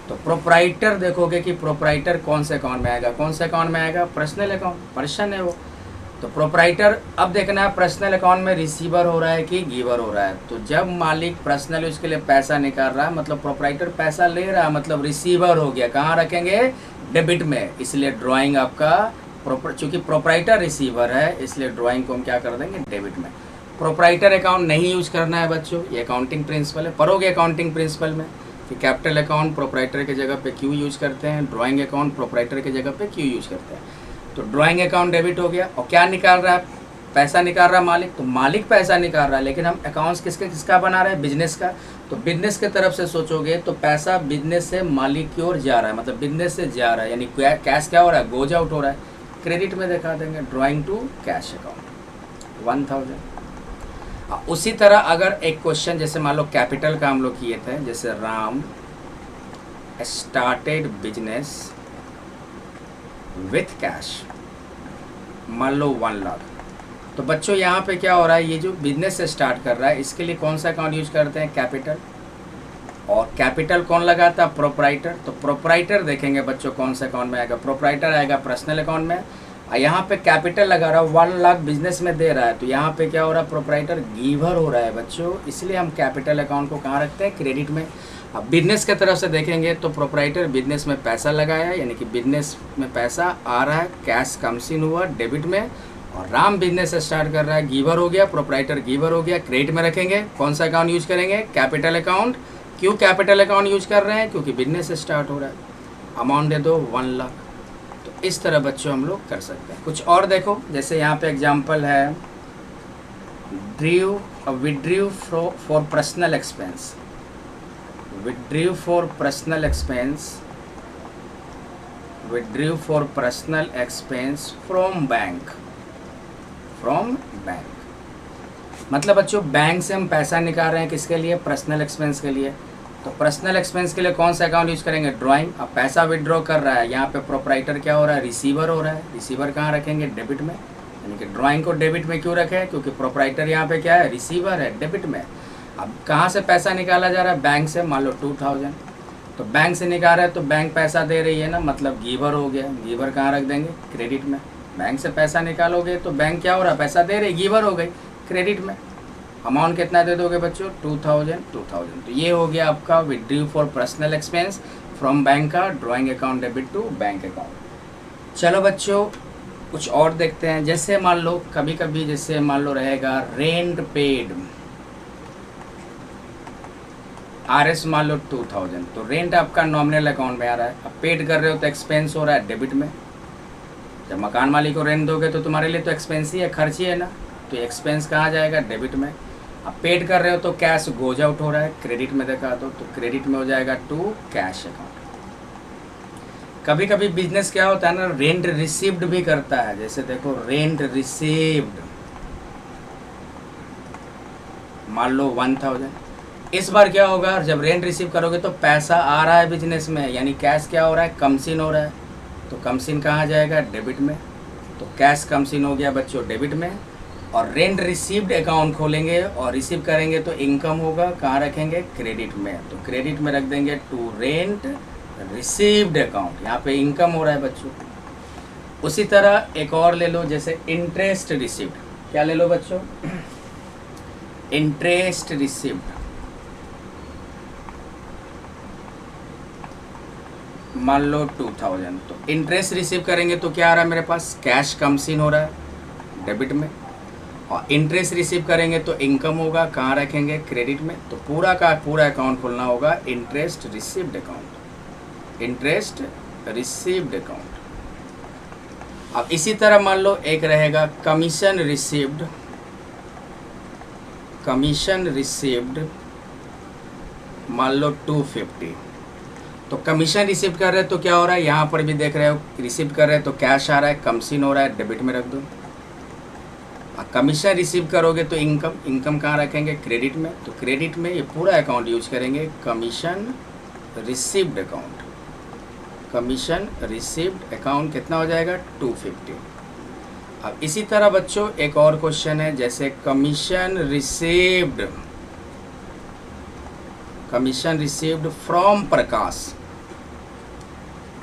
तो प्रोपराइटर देखोगे कि प्रोपराइटर कौन से अकाउंट में आएगा, कौन से अकाउंट में आएगा, पर्सनल अकाउंट, पर्सन है वो। तो प्रोपराइटर, अब देखना है पर्सनल अकाउंट में रिसीवर हो रहा है कि गिवर हो रहा है। तो जब मालिक पर्सनल यूज के लिए पैसा निकाल रहा है मतलब प्रोपराइटर पैसा ले रहा है, मतलब रिसीवर हो गया, कहाँ रखेंगे, डेबिट में। इसलिए ड्राइंग आपका चूँकि प्रोपराइटर रिसीवर है इसलिए ड्राइंग को हम क्या कर देंगे, डेबिट में। प्रोपराइटर अकाउंट नहीं यूज करना है बच्चों, ये अकाउंटिंग प्रिंसिपल है, पढ़ोगे अकाउंटिंग प्रिंसिपल में कि कैपिटल अकाउंट प्रोपराइटर की जगह पे क्यों यूज करते हैं, ड्राइंग अकाउंट प्रोपराइटर की जगह पे क्यों यूज करते हैं। तो ड्राइंग अकाउंट डेबिट हो गया। और क्या निकाल रहा है, पैसा निकाल रहा है मालिक, तो मालिक पैसा निकाल रहा है, लेकिन हम अकाउंट्स किसका बना रहे हैं, बिजनेस का। तो बिजनेस के तरफ से सोचोगे तो पैसा बिजनेस से मालिक की ओर जा रहा है, मतलब बिजनेस से जा रहा है, यानी कैश क्या हो रहा है, गोज आउट हो रहा है, क्रेडिट में दिखा देंगे, ड्राइंग टू कैश अकाउंट 1000। उसी तरह अगर एक क्वेश्चन जैसे मान लो कैपिटल का हम लोग किए थे, जैसे Ram started business with cash, मान लो 1 लाख। तो बच्चों यहाँ पे क्या हो रहा है, ये जो बिजनेस से स्टार्ट कर रहा है इसके लिए कौन सा अकाउंट यूज करते हैं, कैपिटल। और कैपिटल कौन लगाता है, प्रोपराइटर। तो प्रोपराइटर देखेंगे बच्चों कौन सा अकाउंट में आएगा, प्रोपराइटर आएगा पर्सनल अकाउंट में। यहाँ पे कैपिटल लगा रहा है, 1 लाख बिजनेस में दे रहा है, तो यहाँ पे क्या हो रहा है, प्रोपराइटर गिवर हो रहा है बच्चों, इसलिए हम कैपिटल अकाउंट को कहाँ रखते हैं, क्रेडिट में। अब बिजनेस के तरफ से देखेंगे तो प्रोपराइटर बिजनेस में पैसा लगाया, यानी कि बिजनेस में पैसा आ रहा है, कैश कम्स इन हुआ डेबिट में। और राम बिजनेस स्टार्ट कर रहा है, गिवर हो गया, प्रोपराइटर गिवर हो गया, क्रेडिट में रखेंगे। कौन सा अकाउंट यूज करेंगे, कैपिटल अकाउंट। क्यों कैपिटल अकाउंट यूज कर रहे हैं, क्योंकि बिजनेस स्टार्ट हो रहा है। अमाउंट दे दो 1 लाख। तो इस तरह बच्चों हम लोग कर सकते हैं। कुछ और देखो, जैसे यहाँ पे एग्जाम्पल है withdrew for personal expense, withdrew for personal expense from bank, मतलब बच्चों बैंक से हम पैसा निकाल रहे हैं किसके लिए, पर्सनल एक्सपेंस के लिए। तो पर्सनल एक्सपेंस के लिए कौन सा अकाउंट यूज करेंगे, ड्राइंग। अब पैसा विड्रॉ कर रहा है, यहाँ पे प्रोपराइटर क्या हो रहा है, रिसीवर हो रहा है, रिसीवर कहाँ रखेंगे, डेबिट में, यानी कि ड्राइंग को डेबिट में क्यों रखे हैं, क्योंकि प्रोप्राइटर यहाँ पे क्या है, रिसीवर है, डेबिट में। अब कहाँ से पैसा निकाला जा रहा है, बैंक से। मान लो 2000, तो बैंक से निकाल रहा है तो बैंक पैसा दे रही है ना, मतलब गिवर हो गया। गिवर कहाँ रख देंगे, क्रेडिट में। बैंक से पैसा निकालोगे तो बैंक क्या हो रहा है, पैसा दे रही, गिवर हो गई, क्रेडिट में। अमाउंट कितना दे दोगे बच्चों, 2000। तो ये हो गया आपका withdraw for personal expense from bank का drawing account debit to bank account. चलो बच्चों कुछ और देखते हैं। जैसे मान लो कभी कभी जैसे मान लो रहेगा रेंट पेड, RS मान लो 2000, तो रेंट आपका नॉमिनल अकाउंट में आ रहा है। अब पेड कर रहे हो तो एक्सपेंस हो रहा है डेबिट में। जब मकान मालिक को रेंट दोगे तो तुम्हारे लिए तो एक्सपेंस ही है, खर्च ही है ना, तो एक्सपेंस कहाँ जाएगा, डेबिट में। अब पेड कर रहे हो तो कैश गोज आउट हो रहा है, क्रेडिट में देखा तो क्रेडिट में हो जाएगा टू कैश अकाउंट। कभी कभी बिजनेस क्या होता है ना, रेंट रिसीव्ड भी करता है। जैसे देखो रेंट रिसीव्ड मान लो 1000। इस बार क्या होगा, जब रेंट रिसीव करोगे तो पैसा आ रहा है बिजनेस में, यानी कैश क्या हो रहा है, कमसिन हो रहा है। तो कमसिन कहाँ जाएगा, डेबिट में। तो कैश कमसिन हो गया बच्चों डेबिट में। और रेंट रिसीव्ड अकाउंट खोलेंगे और रिसीव करेंगे तो इनकम होगा, कहाँ रखेंगे, क्रेडिट में। तो क्रेडिट में रख देंगे टू रेंट रिसीव्ड अकाउंट, यहाँ पे इनकम हो रहा है बच्चों। उसी तरह एक और ले लो, जैसे इंटरेस्ट रिसीव्ड। क्या ले लो बच्चों, इंटरेस्ट रिसीव्ड। मान लो 2000, तो इंटरेस्ट रिसीव करेंगे तो क्या आ रहा है मेरे पास, कैश कमसिन हो रहा है डेबिट में। और इंटरेस्ट रिसीव करेंगे तो इनकम होगा, कहाँ रखेंगे, क्रेडिट में। तो पूरा का पूरा अकाउंट खोलना होगा interest received account, interest received account. अब इसी तरह मान लो एक रहेगा कमीशन रिसीव्ड, कमीशन रिसीव्ड मान लो 250। तो कमीशन रिसीव कर रहे हैं तो क्या हो रहा है, यहाँ पर भी देख रहे हो रिसीव कर रहे हैं तो कैश आ रहा है, कमसिन हो रहा है, डेबिट में रख दो। कमीशन रिसीव करोगे तो इनकम, इनकम कहाँ रखेंगे, क्रेडिट में। तो क्रेडिट में ये पूरा अकाउंट यूज करेंगे, commission received account. Commission received account कितना हो जाएगा, 250। अब इसी तरह बच्चों एक और क्वेश्चन है, जैसे commission received, commission received from Prakash,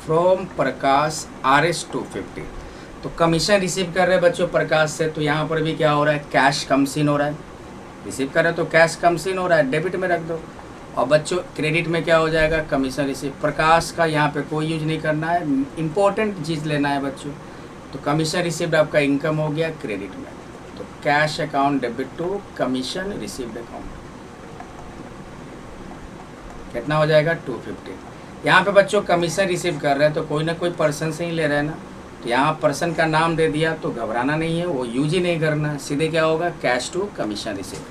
from Prakash RS 250। तो कमीशन रिसीव कर रहे हैं बच्चों प्रकाश से, तो यहाँ पर भी क्या हो रहा है, कैश कमसिन हो रहा है। रिसीव कर रहे हो तो कैश कमसिन हो रहा है, डेबिट में रख दो। और बच्चों क्रेडिट में क्या हो जाएगा, कमीशन रिसीव। प्रकाश का यहाँ पे कोई यूज नहीं करना है, इंपॉर्टेंट चीज़ लेना है बच्चों। तो कमीशन रिसीव्ड आपका इनकम हो गया क्रेडिट में। तो cash account debit to commission received account कितना हो जाएगा, 250। यहाँ पे बच्चों कमीशन रिसीव कर रहे हैं तो कोई ना कोई पर्सन से ही ले रहे हैं ना, तो यहाँ पर्सन का नाम दे दिया तो घबराना नहीं है, वो यूज ही नहीं करना है, सीधे क्या होगा, कैश टू कमीशन रिसीव।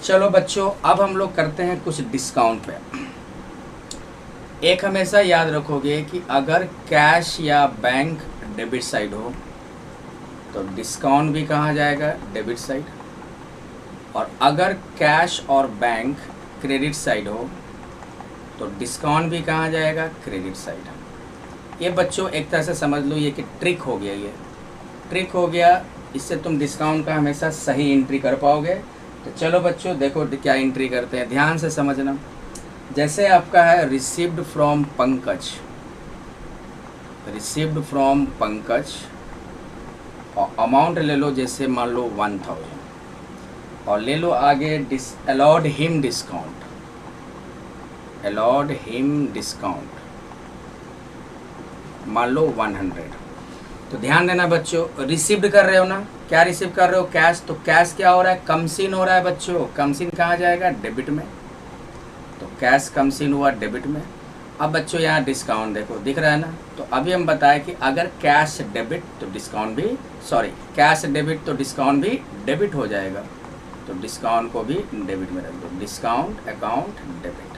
चलो बच्चों अब हम लोग करते हैं कुछ डिस्काउंट पे। एक हमेशा याद रखोगे कि अगर कैश या बैंक डेबिट साइड हो तो डिस्काउंट भी कहाँ जाएगा, डेबिट साइड। और अगर कैश और बैंक क्रेडिट साइड हो तो डिस्काउंट भी कहाँ जाएगा, क्रेडिट साइड। ये बच्चों एक तरह से समझ लो ये कि ट्रिक हो गया, ये ट्रिक हो गया, इससे तुम डिस्काउंट का हमेशा सही एंट्री कर पाओगे। तो चलो बच्चों देखो क्या एंट्री करते हैं, ध्यान से समझना। जैसे आपका है received from Pankaj, received from Pankaj, और अमाउंट ले लो जैसे मान लो 1000, और ले लो आगे allowed him discount, allowed him discount मान लो 100। तो ध्यान देना बच्चों, रिसीव्ड कर रहे हो ना, क्या रिसीव कर रहे हो, कैश। तो कैश क्या हो रहा है, कमसिन हो रहा है बच्चों। कमसिन कहाँ जाएगा, डेबिट में। तो कैश कमसिन हुआ डेबिट में। अब बच्चों यहाँ डिस्काउंट देखो दिख रहा है ना, तो अभी हम बताएं कि अगर कैश डेबिट तो डिस्काउंट भी, सॉरी कैश डेबिट तो डिस्काउंट भी डेबिट हो जाएगा। तो डिस्काउंट को भी डेबिट में रख दो, डिस्काउंट अकाउंट डेबिट।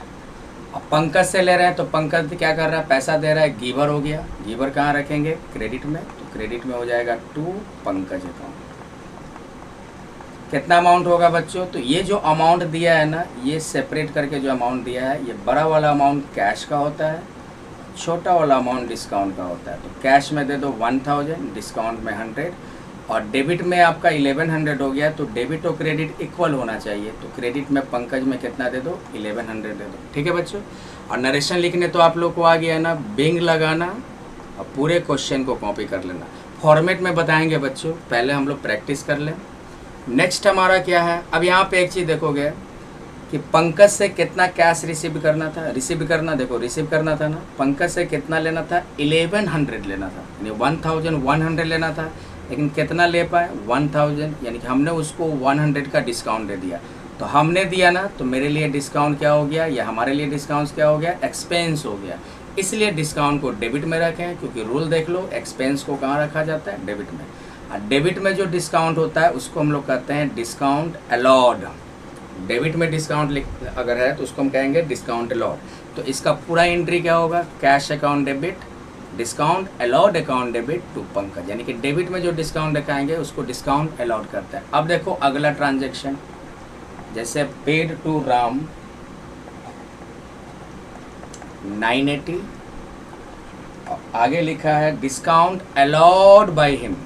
अब पंकज से ले रहे हैं तो पंकज क्या कर रहा है, पैसा दे रहा है, गिवर हो गया। गिवर कहाँ रखेंगे, क्रेडिट में। तो क्रेडिट में हो जाएगा टू पंकज अकाउंट। कितना अमाउंट होगा बच्चों, तो ये जो अमाउंट दिया है ना, ये सेपरेट करके जो अमाउंट दिया है, ये बड़ा वाला अमाउंट कैश का होता है, छोटा वाला अमाउंट डिस्काउंट का होता है। तो कैश में दे दो 1000, डिस्काउंट में 100, और डेबिट में आपका 1100 हो गया, तो डेबिट और क्रेडिट इक्वल होना चाहिए। तो क्रेडिट में पंकज में कितना दे दो, 1100 दे दो। ठीक है बच्चों, और नरेशन लिखने तो आप लोग को आ गया है ना, बिंग लगाना और पूरे क्वेश्चन को कॉपी कर लेना। फॉर्मेट में बताएंगे बच्चों, पहले हम लोग प्रैक्टिस कर लें। नेक्स्ट हमारा क्या है, अब यहाँ पे एक चीज़ देखोगे कि पंकज से कितना कैश रिसीव करना था, रिसीव करना था ना। पंकज से कितना लेना था, 1100 लेना था, यानी 1100 लेना था, लेकिन कितना ले पाए, 1000, यानी कि हमने उसको 100 का डिस्काउंट दे दिया। तो हमने दिया ना, तो मेरे लिए डिस्काउंट क्या हो गया, या हमारे लिए डिस्काउंट क्या हो गया, एक्सपेंस हो गया। इसलिए डिस्काउंट को डेबिट में रखें, क्योंकि रूल देख लो, एक्सपेंस को कहाँ रखा जाता है, डेबिट में। और डेबिट में जो डिस्काउंट होता है उसको हम लोग कहते हैं डिस्काउंट अलॉड। डेबिट में डिस्काउंट अगर है तो उसको हम कहेंगे डिस्काउंट अलॉड। तो इसका पूरा एंट्री क्या होगा, cash account debit, discount allowed account debit to Pankaj, यानी कि डेबिट में जो डिस्काउंट दिखाएंगे उसको डिस्काउंट अलॉड करता है। अब देखो अगला ट्रांजैक्शन, जैसे पेड टू राम 980, आगे लिखा है डिस्काउंट अलॉड बाय हिम,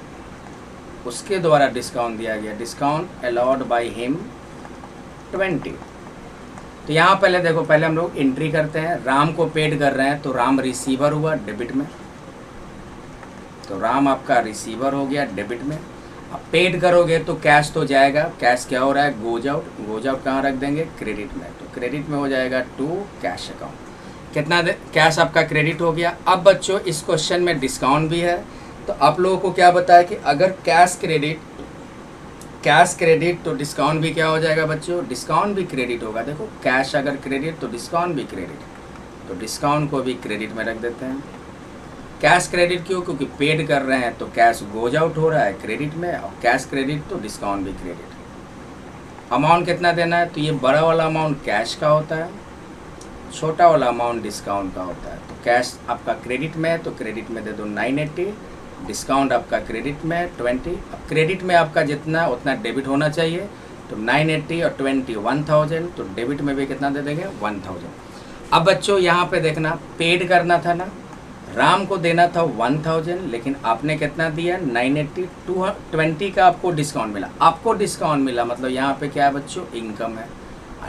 उसके द्वारा डिस्काउंट दिया गया, डिस्काउंट अलॉड बाय हिम 20। तो यहाँ पहले देखो, पहले हम लोग एंट्री करते हैं, राम को पेड कर रहे हैं तो राम रिसीवर हुआ डेबिट में, तो राम आपका रिसीवर हो गया डेबिट में। अब पेड करोगे तो कैश तो जाएगा, कैश क्या हो रहा है, गोज आउट, गोज आउट कहाँ रख देंगे, क्रेडिट में, तो क्रेडिट में हो जाएगा टू कैश अकाउंट। कितना कैश आपका क्रेडिट हो गया। अब बच्चों इस क्वेश्चन में डिस्काउंट भी है, तो आप लोगों को क्या बताया कि अगर कैश क्रेडिट तो डिस्काउंट भी क्या हो जाएगा बच्चों, डिस्काउंट भी क्रेडिट होगा। देखो कैश अगर क्रेडिट तो डिस्काउंट भी क्रेडिट, तो डिस्काउंट को भी क्रेडिट में रख देते हैं। कैश क्रेडिट क्यों, क्योंकि पेड कर रहे हैं तो कैश गोज आउट हो रहा है क्रेडिट में, और कैश क्रेडिट तो डिस्काउंट भी क्रेडिट। अमाउंट कितना देना है, तो ये बड़ा वाला अमाउंट कैश का होता है, छोटा वाला अमाउंट डिस्काउंट का होता है। तो कैश आपका क्रेडिट में है तो क्रेडिट में दे दो 980, डिस्काउंट आपका क्रेडिट में 20। अब क्रेडिट में आपका जितना उतना डेबिट होना चाहिए, तो 980 और 20 1000, तो डेबिट में भी कितना दे देंगे, 1000। अब बच्चों यहाँ पे देखना, पेड करना था ना, राम को देना था 1000, लेकिन आपने कितना दिया, 980, 220 का आपको डिस्काउंट मिला। आपको डिस्काउंट मिला मतलब यहाँ पे क्या है बच्चों, इनकम है।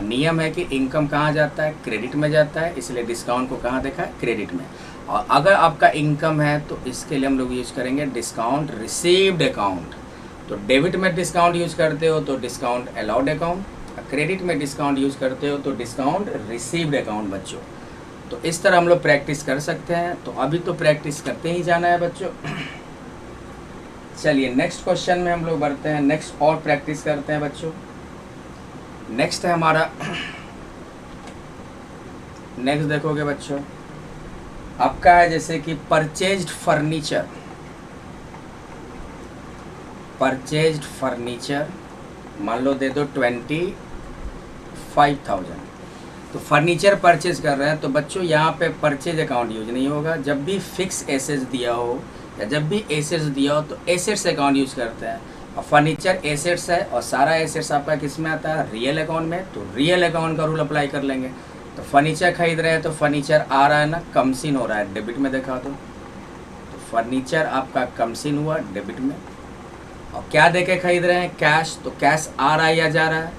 नियम है कि इनकम कहाँ जाता है, क्रेडिट में जाता है, इसलिए डिस्काउंट को कहाँ देखा है, क्रेडिट में। और अगर आपका इनकम है तो इसके लिए हम लोग यूज करेंगे डिस्काउंट रिसीव्ड अकाउंट। तो डेबिट में डिस्काउंट यूज करते हो तो डिस्काउंट अलाउड अकाउंट, क्रेडिट में डिस्काउंट यूज करते हो तो डिस्काउंट रिसीव्ड अकाउंट बच्चों। तो इस तरह हम लोग प्रैक्टिस कर सकते हैं। तो अभी तो प्रैक्टिस करते ही जाना है बच्चों। चलिए नेक्स्ट क्वेश्चन में हम लोग बढ़ते हैं, नेक्स्ट और प्रैक्टिस करते हैं बच्चों। नेक्स्ट है हमारा, नेक्स्ट देखोगे बच्चों आपका है जैसे कि परचेज्ड फर्नीचर, मान लो दे दो 25,000। तो फर्नीचर परचेज कर रहे हैं, तो बच्चों यहाँ पे परचेज अकाउंट यूज नहीं होगा। जब भी फिक्स एसेट्स दिया हो या जब भी एसेट्स दिया हो तो एसेट्स अकाउंट यूज करते हैं। और फर्नीचर एसेट्स है और सारा एसेट्स आपका किस में आता है, रियल अकाउंट में, तो रियल अकाउंट का रूल अप्लाई कर लेंगे। तो फर्नीचर खरीद रहे हैं तो फर्नीचर आ रहा है ना, कमसिन हो रहा है, डेबिट में दिखा दो। तो फर्नीचर आपका कमसिन हुआ डेबिट में। और क्या दे के खरीद रहे हैं, कैश, तो कैश आ रहा है या जा रहा है,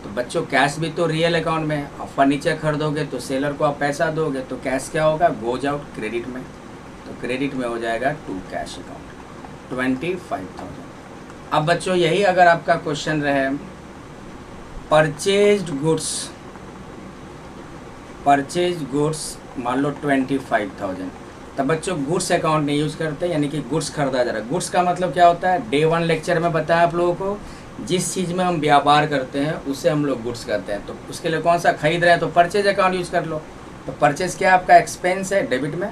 तो बच्चों कैश भी तो रियल अकाउंट में है। और फर्नीचर खरीदोगे तो सेलर को आप पैसा दोगे, तो कैश क्या होगा, गोज आउट क्रेडिट में, तो क्रेडिट में हो जाएगा टू कैश अकाउंट 25,000। अब बच्चों यही अगर आपका क्वेश्चन रहे परचेज्ड गुड्स मान लो 25,000, तब बच्चों गुड्स अकाउंट नहीं यूज़ करते, यानी कि गुड्स खरीदा जा रहा है। गुड्स का मतलब क्या होता है, डे 1 लेक्चर में बताया आप लोगों को, जिस चीज़ में हम व्यापार करते हैं उसे हम लोग गुड्स कहते हैं। तो उसके लिए कौन सा खरीद रहे हैं, तो परचेज अकाउंट यूज़ कर लो। तो परचेज क्या आपका एक्सपेंस है डेबिट में,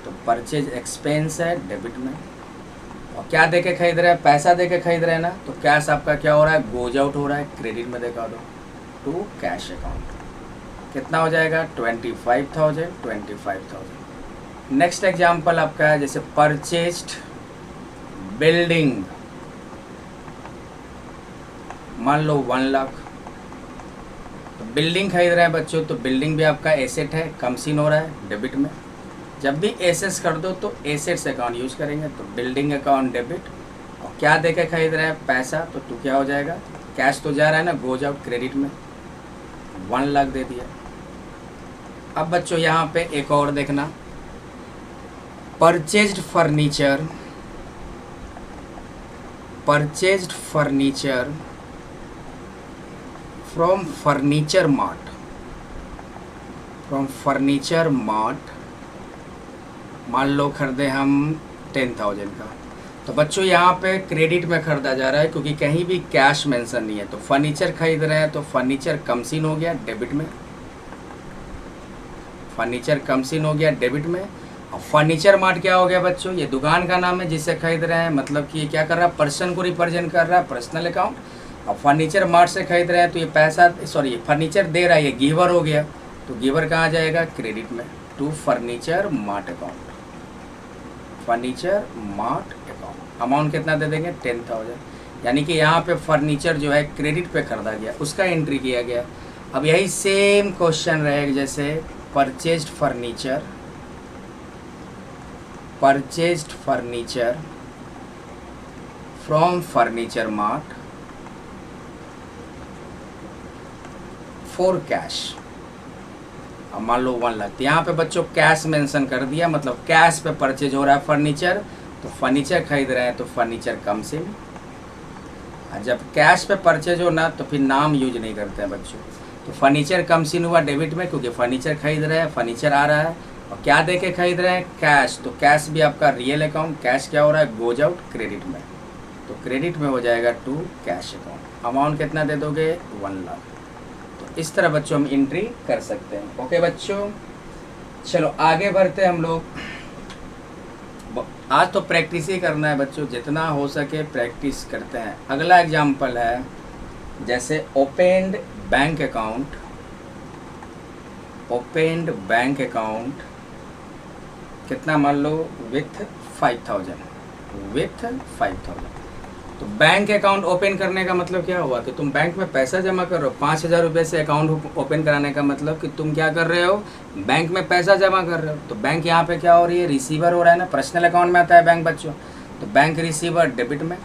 तो परचेज एक्सपेंस है डेबिट में। और क्या दे के खरीद रहे हैं, पैसा दे के खरीद रहे हैं ना, तो कैश आपका क्या हो रहा है, गोज आउट हो रहा है, क्रेडिट में देखा दो टू कैश अकाउंट। कितना हो जाएगा 25,000। नेक्स्ट एग्जाम्पल आपका है जैसे परचेज्ड बिल्डिंग, मान लो 1 लाख। तो बिल्डिंग खरीद रहे हैं बच्चों, तो बिल्डिंग भी आपका एसेट है, कमसिन हो रहा है डेबिट में। जब भी एसेट्स कर दो तो एसेट्स अकाउंट यूज करेंगे, तो बिल्डिंग अकाउंट डेबिट क्या दे के खरीद रहे हैं? पैसा। तो टू क्या हो जाएगा? कैश तो जा रहा है ना, गोज आउट क्रेडिट में, 1 लाख दे दिया। अब बच्चों यहाँ पे एक और देखना, purchased furniture, purchased furniture from furniture mart, from furniture mart, मान लो खरीदे हम 10,000 का। तो बच्चों यहाँ पे क्रेडिट में खरीदा जा रहा है क्योंकि कहीं भी कैश मेंशन नहीं है। तो फर्नीचर खरीद रहे हैं तो फर्नीचर कम सीन हो गया डेबिट में, फर्नीचर कम सीन हो गया डेबिट में। और फर्नीचर मार्ट क्या हो गया बच्चों? ये दुकान का नाम है जिससे खरीद रहे हैं, मतलब कि ये क्या कर रहा है? पर्सन को रिप्रेजेंट कर रहा है, पर्सनल अकाउंट। और फर्नीचर मार्ट से खरीद रहे हैं तो ये पैसा, सॉरी फर्नीचर दे रहा है, ये गिवर हो गया। तो गिवर कहाँ जाएगा? क्रेडिट में, to furniture mart account, furniture mart account. Amount कितना दे देंगे? 10,000। यानी कि यहाँ पे फर्नीचर जो है क्रेडिट पे खरीदा गया, उसका एंट्री किया गया। अब यही सेम क्वेश्चन रहेगा जैसे purchased furniture, purchased furniture from furniture mart for cash. अब मान लो 1 लाख, तो यहाँ पे बच्चों कैश मेंशन कर दिया, मतलब कैश पे परचेज हो रहा है फर्नीचर। तो फर्नीचर खरीद रहे हैं तो फर्नीचर कम से, और जब कैश पे परचेज हो ना तो फिर नाम यूज नहीं करते हैं बच्चों। तो फर्नीचर कम सीन हुआ डेबिट में क्योंकि फर्नीचर खरीद रहे हैं, फर्नीचर आ रहा है। और क्या दे के खरीद रहे हैं? कैश। तो कैश भी आपका रियल अकाउंट, कैश क्या हो रहा है? गोज आउट क्रेडिट में। तो क्रेडिट में हो जाएगा टू कैश अकाउंट। अमाउंट कितना दे दोगे? 1 लाख। तो इस तरह बच्चों हम एंट्री कर सकते हैं। ओके बच्चों, चलो आगे बढ़ते हैं हम लोग। आज तो प्रैक्टिस ही करना है बच्चों, जितना हो सके प्रैक्टिस करते हैं। अगला एग्जाम्पल है जैसे opened bank account, opened bank account कितना, मान लो विथ 5,000, विथ 5,000। तो बैंक अकाउंट ओपन करने का मतलब क्या हुआ कि तुम बैंक में पैसा जमा कर रहे हो। 5,000 रुपये से अकाउंट ओपन कराने का मतलब कि तुम क्या कर रहे हो? बैंक में पैसा जमा कर रहे हो। तो बैंक यहाँ पे क्या हो रही है? रिसीवर हो रहा है ना, पर्सनल अकाउंट में आता है बैंक बच्चों। तो बैंक रिसीवर डेबिट में,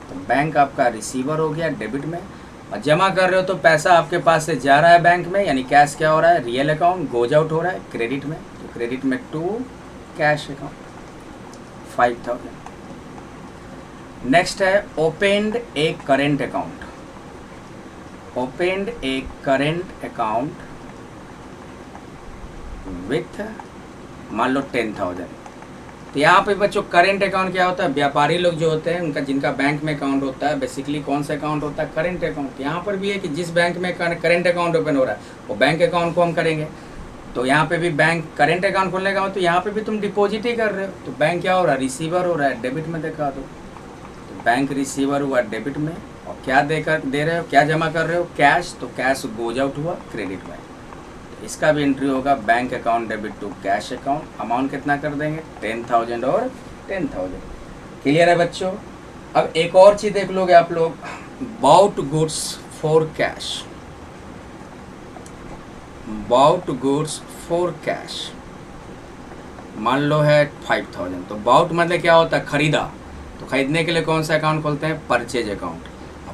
तो बैंक आपका रिसीवर हो गया डेबिट में। और जमा कर रहे हो तो पैसा आपके पास से जा रहा है बैंक में, यानी कैश क्या हो रहा है? रियल अकाउंट, गोज आउट हो रहा है क्रेडिट में। तो क्रेडिट में टू कैश अकाउंट 5,000। नेक्स्ट है opened A current account, opened A current account with मान लो 10,000। तो यहाँ पे बच्चों करेंट अकाउंट क्या होता है? व्यापारी लोग जो होते हैं उनका, जिनका बैंक में अकाउंट होता है, बेसिकली कौन सा अकाउंट होता है? Current account. यहाँ पर भी है कि जिस बैंक में करेंट अकाउंट ओपन हो रहा है वो बैंक अकाउंट को हम करेंगे। तो यहाँ पे भी बैंक करेंट अकाउंट खोलने का हो तो यहाँ पे भी तुम डिपॉजिट ही कर रहे हो। तो बैंक क्या हो रहा है? रिसीवर हो रहा है, डेबिट में दिखा दो। तो बैंक रिसीवर हुआ डेबिट में। और क्या दे रहे हो? क्या जमा कर रहे हो? कैश। तो कैश गोज आउट हुआ क्रेडिट में। इसका भी एंट्री होगा bank account debit to cash account. Amount कितना कर देंगे? 10,000 और 10,000। क्लियर है बच्चों? अब एक और चीज़ देख लोगे आप लोग, bought goods for cash, bought goods for cash मान लो है 5,000। तो बाउट मतलब क्या होता है? खरीदा। तो खरीदने के लिए कौन सा अकाउंट खोलते हैं? Purchase account.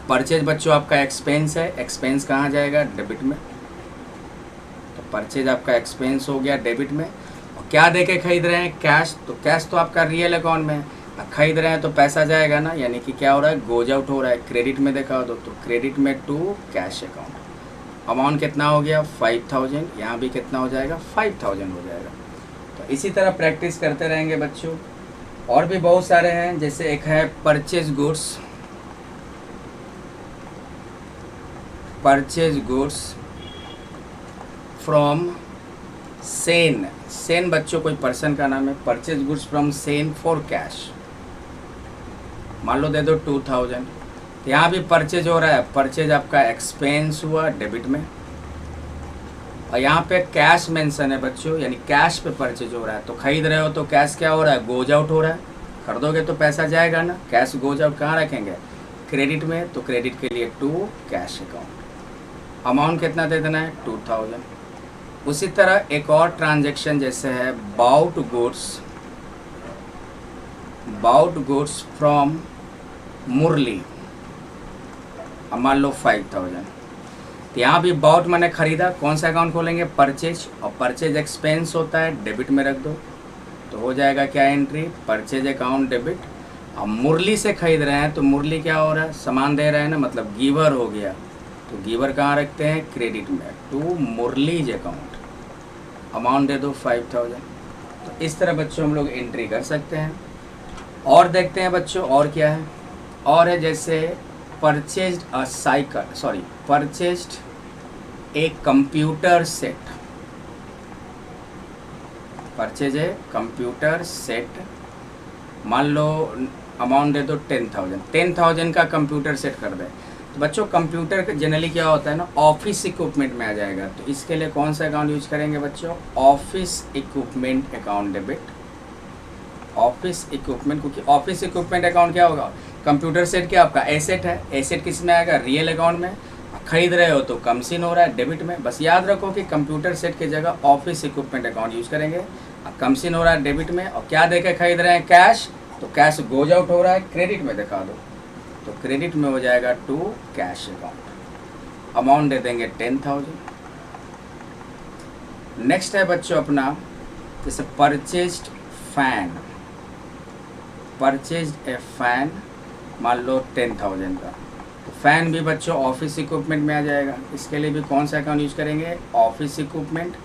परचेज बच्चों आपका एक्सपेंस है, एक्सपेंस कहाँ जाएगा? डेबिट में। तो परचेज आपका एक्सपेंस हो गया डेबिट में। और क्या दे के खरीद रहे हैं? कैश। तो कैश तो आपका रियल अकाउंट में है, खरीद रहे हैं तो पैसा जाएगा ना, यानी कि क्या हो रहा है? गोज आउट हो रहा है क्रेडिट में दिखा दो। तो क्रेडिट में टू कैश अकाउंट। अमाउंट कितना हो गया? 5,000। यहाँ भी कितना हो जाएगा? 5,000 हो जाएगा। तो इसी तरह प्रैक्टिस करते रहेंगे बच्चों। और भी बहुत सारे हैं, जैसे एक है purchase goods, purchase goods from Sen. Sen बच्चों कोई पर्सन का नाम है। Purchase goods from Sen for cash मान लो दे दो 2,000। यहाँ भी परचेज हो रहा है, परचेज आपका एक्सपेंस हुआ डेबिट में। और यहाँ पे कैश मेंशन है बच्चों, यानी कैश पे परचेज हो रहा है। तो खरीद रहे हो तो कैश क्या हो रहा है? गोज आउट हो रहा है। खरीदोगे तो पैसा जाएगा ना, कैश गोज आउट कहाँ रखेंगे? क्रेडिट में। तो क्रेडिट के लिए टू कैश अकाउंट। अमाउंट कितना दे देना है? 2,000। उसी तरह एक और ट्रांजैक्शन जैसे है bought goods, bought goods from Murli, अब मान लो 5000। तो यहाँ भी बाउट मैंने खरीदा, कौन सा अकाउंट खोलेंगे, परचेज, और परचेज एक्सपेंस होता है, डेबिट में रख दो। तो हो जाएगा क्या एंट्री, परचेज अकाउंट डेबिट। अब मुरली से खरीद रहे हैं तो मुरली क्या हो रहा है, सामान दे रहे हैं ना, मतलब गिवर हो गया। तो गिवर कहाँ रखते हैं, क्रेडिट में, टू मुरलीज अकाउंट, अमाउंट दे दो 5000। तो इस तरह बच्चों हम लोग एंट्री कर सकते हैं। और देखते हैं बच्चों और क्या है, और है जैसे purchased a cycle, sorry purchased a computer set, purchase है कंप्यूटर सेट, मान लो अमाउंट दे दो 10,000, 10,000 का कंप्यूटर सेट कर दे। तो बच्चों कंप्यूटर जनरली क्या होता है ना, ऑफिस इक्विपमेंट में आ जाएगा। तो इसके लिए कौन सा अकाउंट यूज करेंगे बच्चों, office equipment account debit, office equipment, क्योंकि ऑफिस इक्विपमेंट अकाउंट क्या होगा, कंप्यूटर सेट क्या आपका एसेट है, एसेट किस में आएगा, रियल अकाउंट में, खरीद रहे हो तो कम सीन हो रहा है डेबिट में। बस याद रखो कि कंप्यूटर सेट की जगह ऑफिस इक्विपमेंट अकाउंट यूज करेंगे। अब कम सीन हो रहा है डेबिट में, और क्या देके खरीद रहे हैं, कैश, तो कैश गोज आउट हो रहा है, क्रेडिट में दिखा दो। तो क्रेडिट में हो जाएगा टू कैश अकाउंट, अमाउंट दे देंगे 10,000। नेक्स्ट है बच्चों अपना जैसे परचेज्ड फैन, परचेज्ड ए फैन, मान लो 10,000 का। तो फैन भी बच्चों ऑफिस इक्विपमेंट में आ जाएगा। इसके लिए भी कौन सा अकाउंट यूज करेंगे, ऑफिस इक्विपमेंट,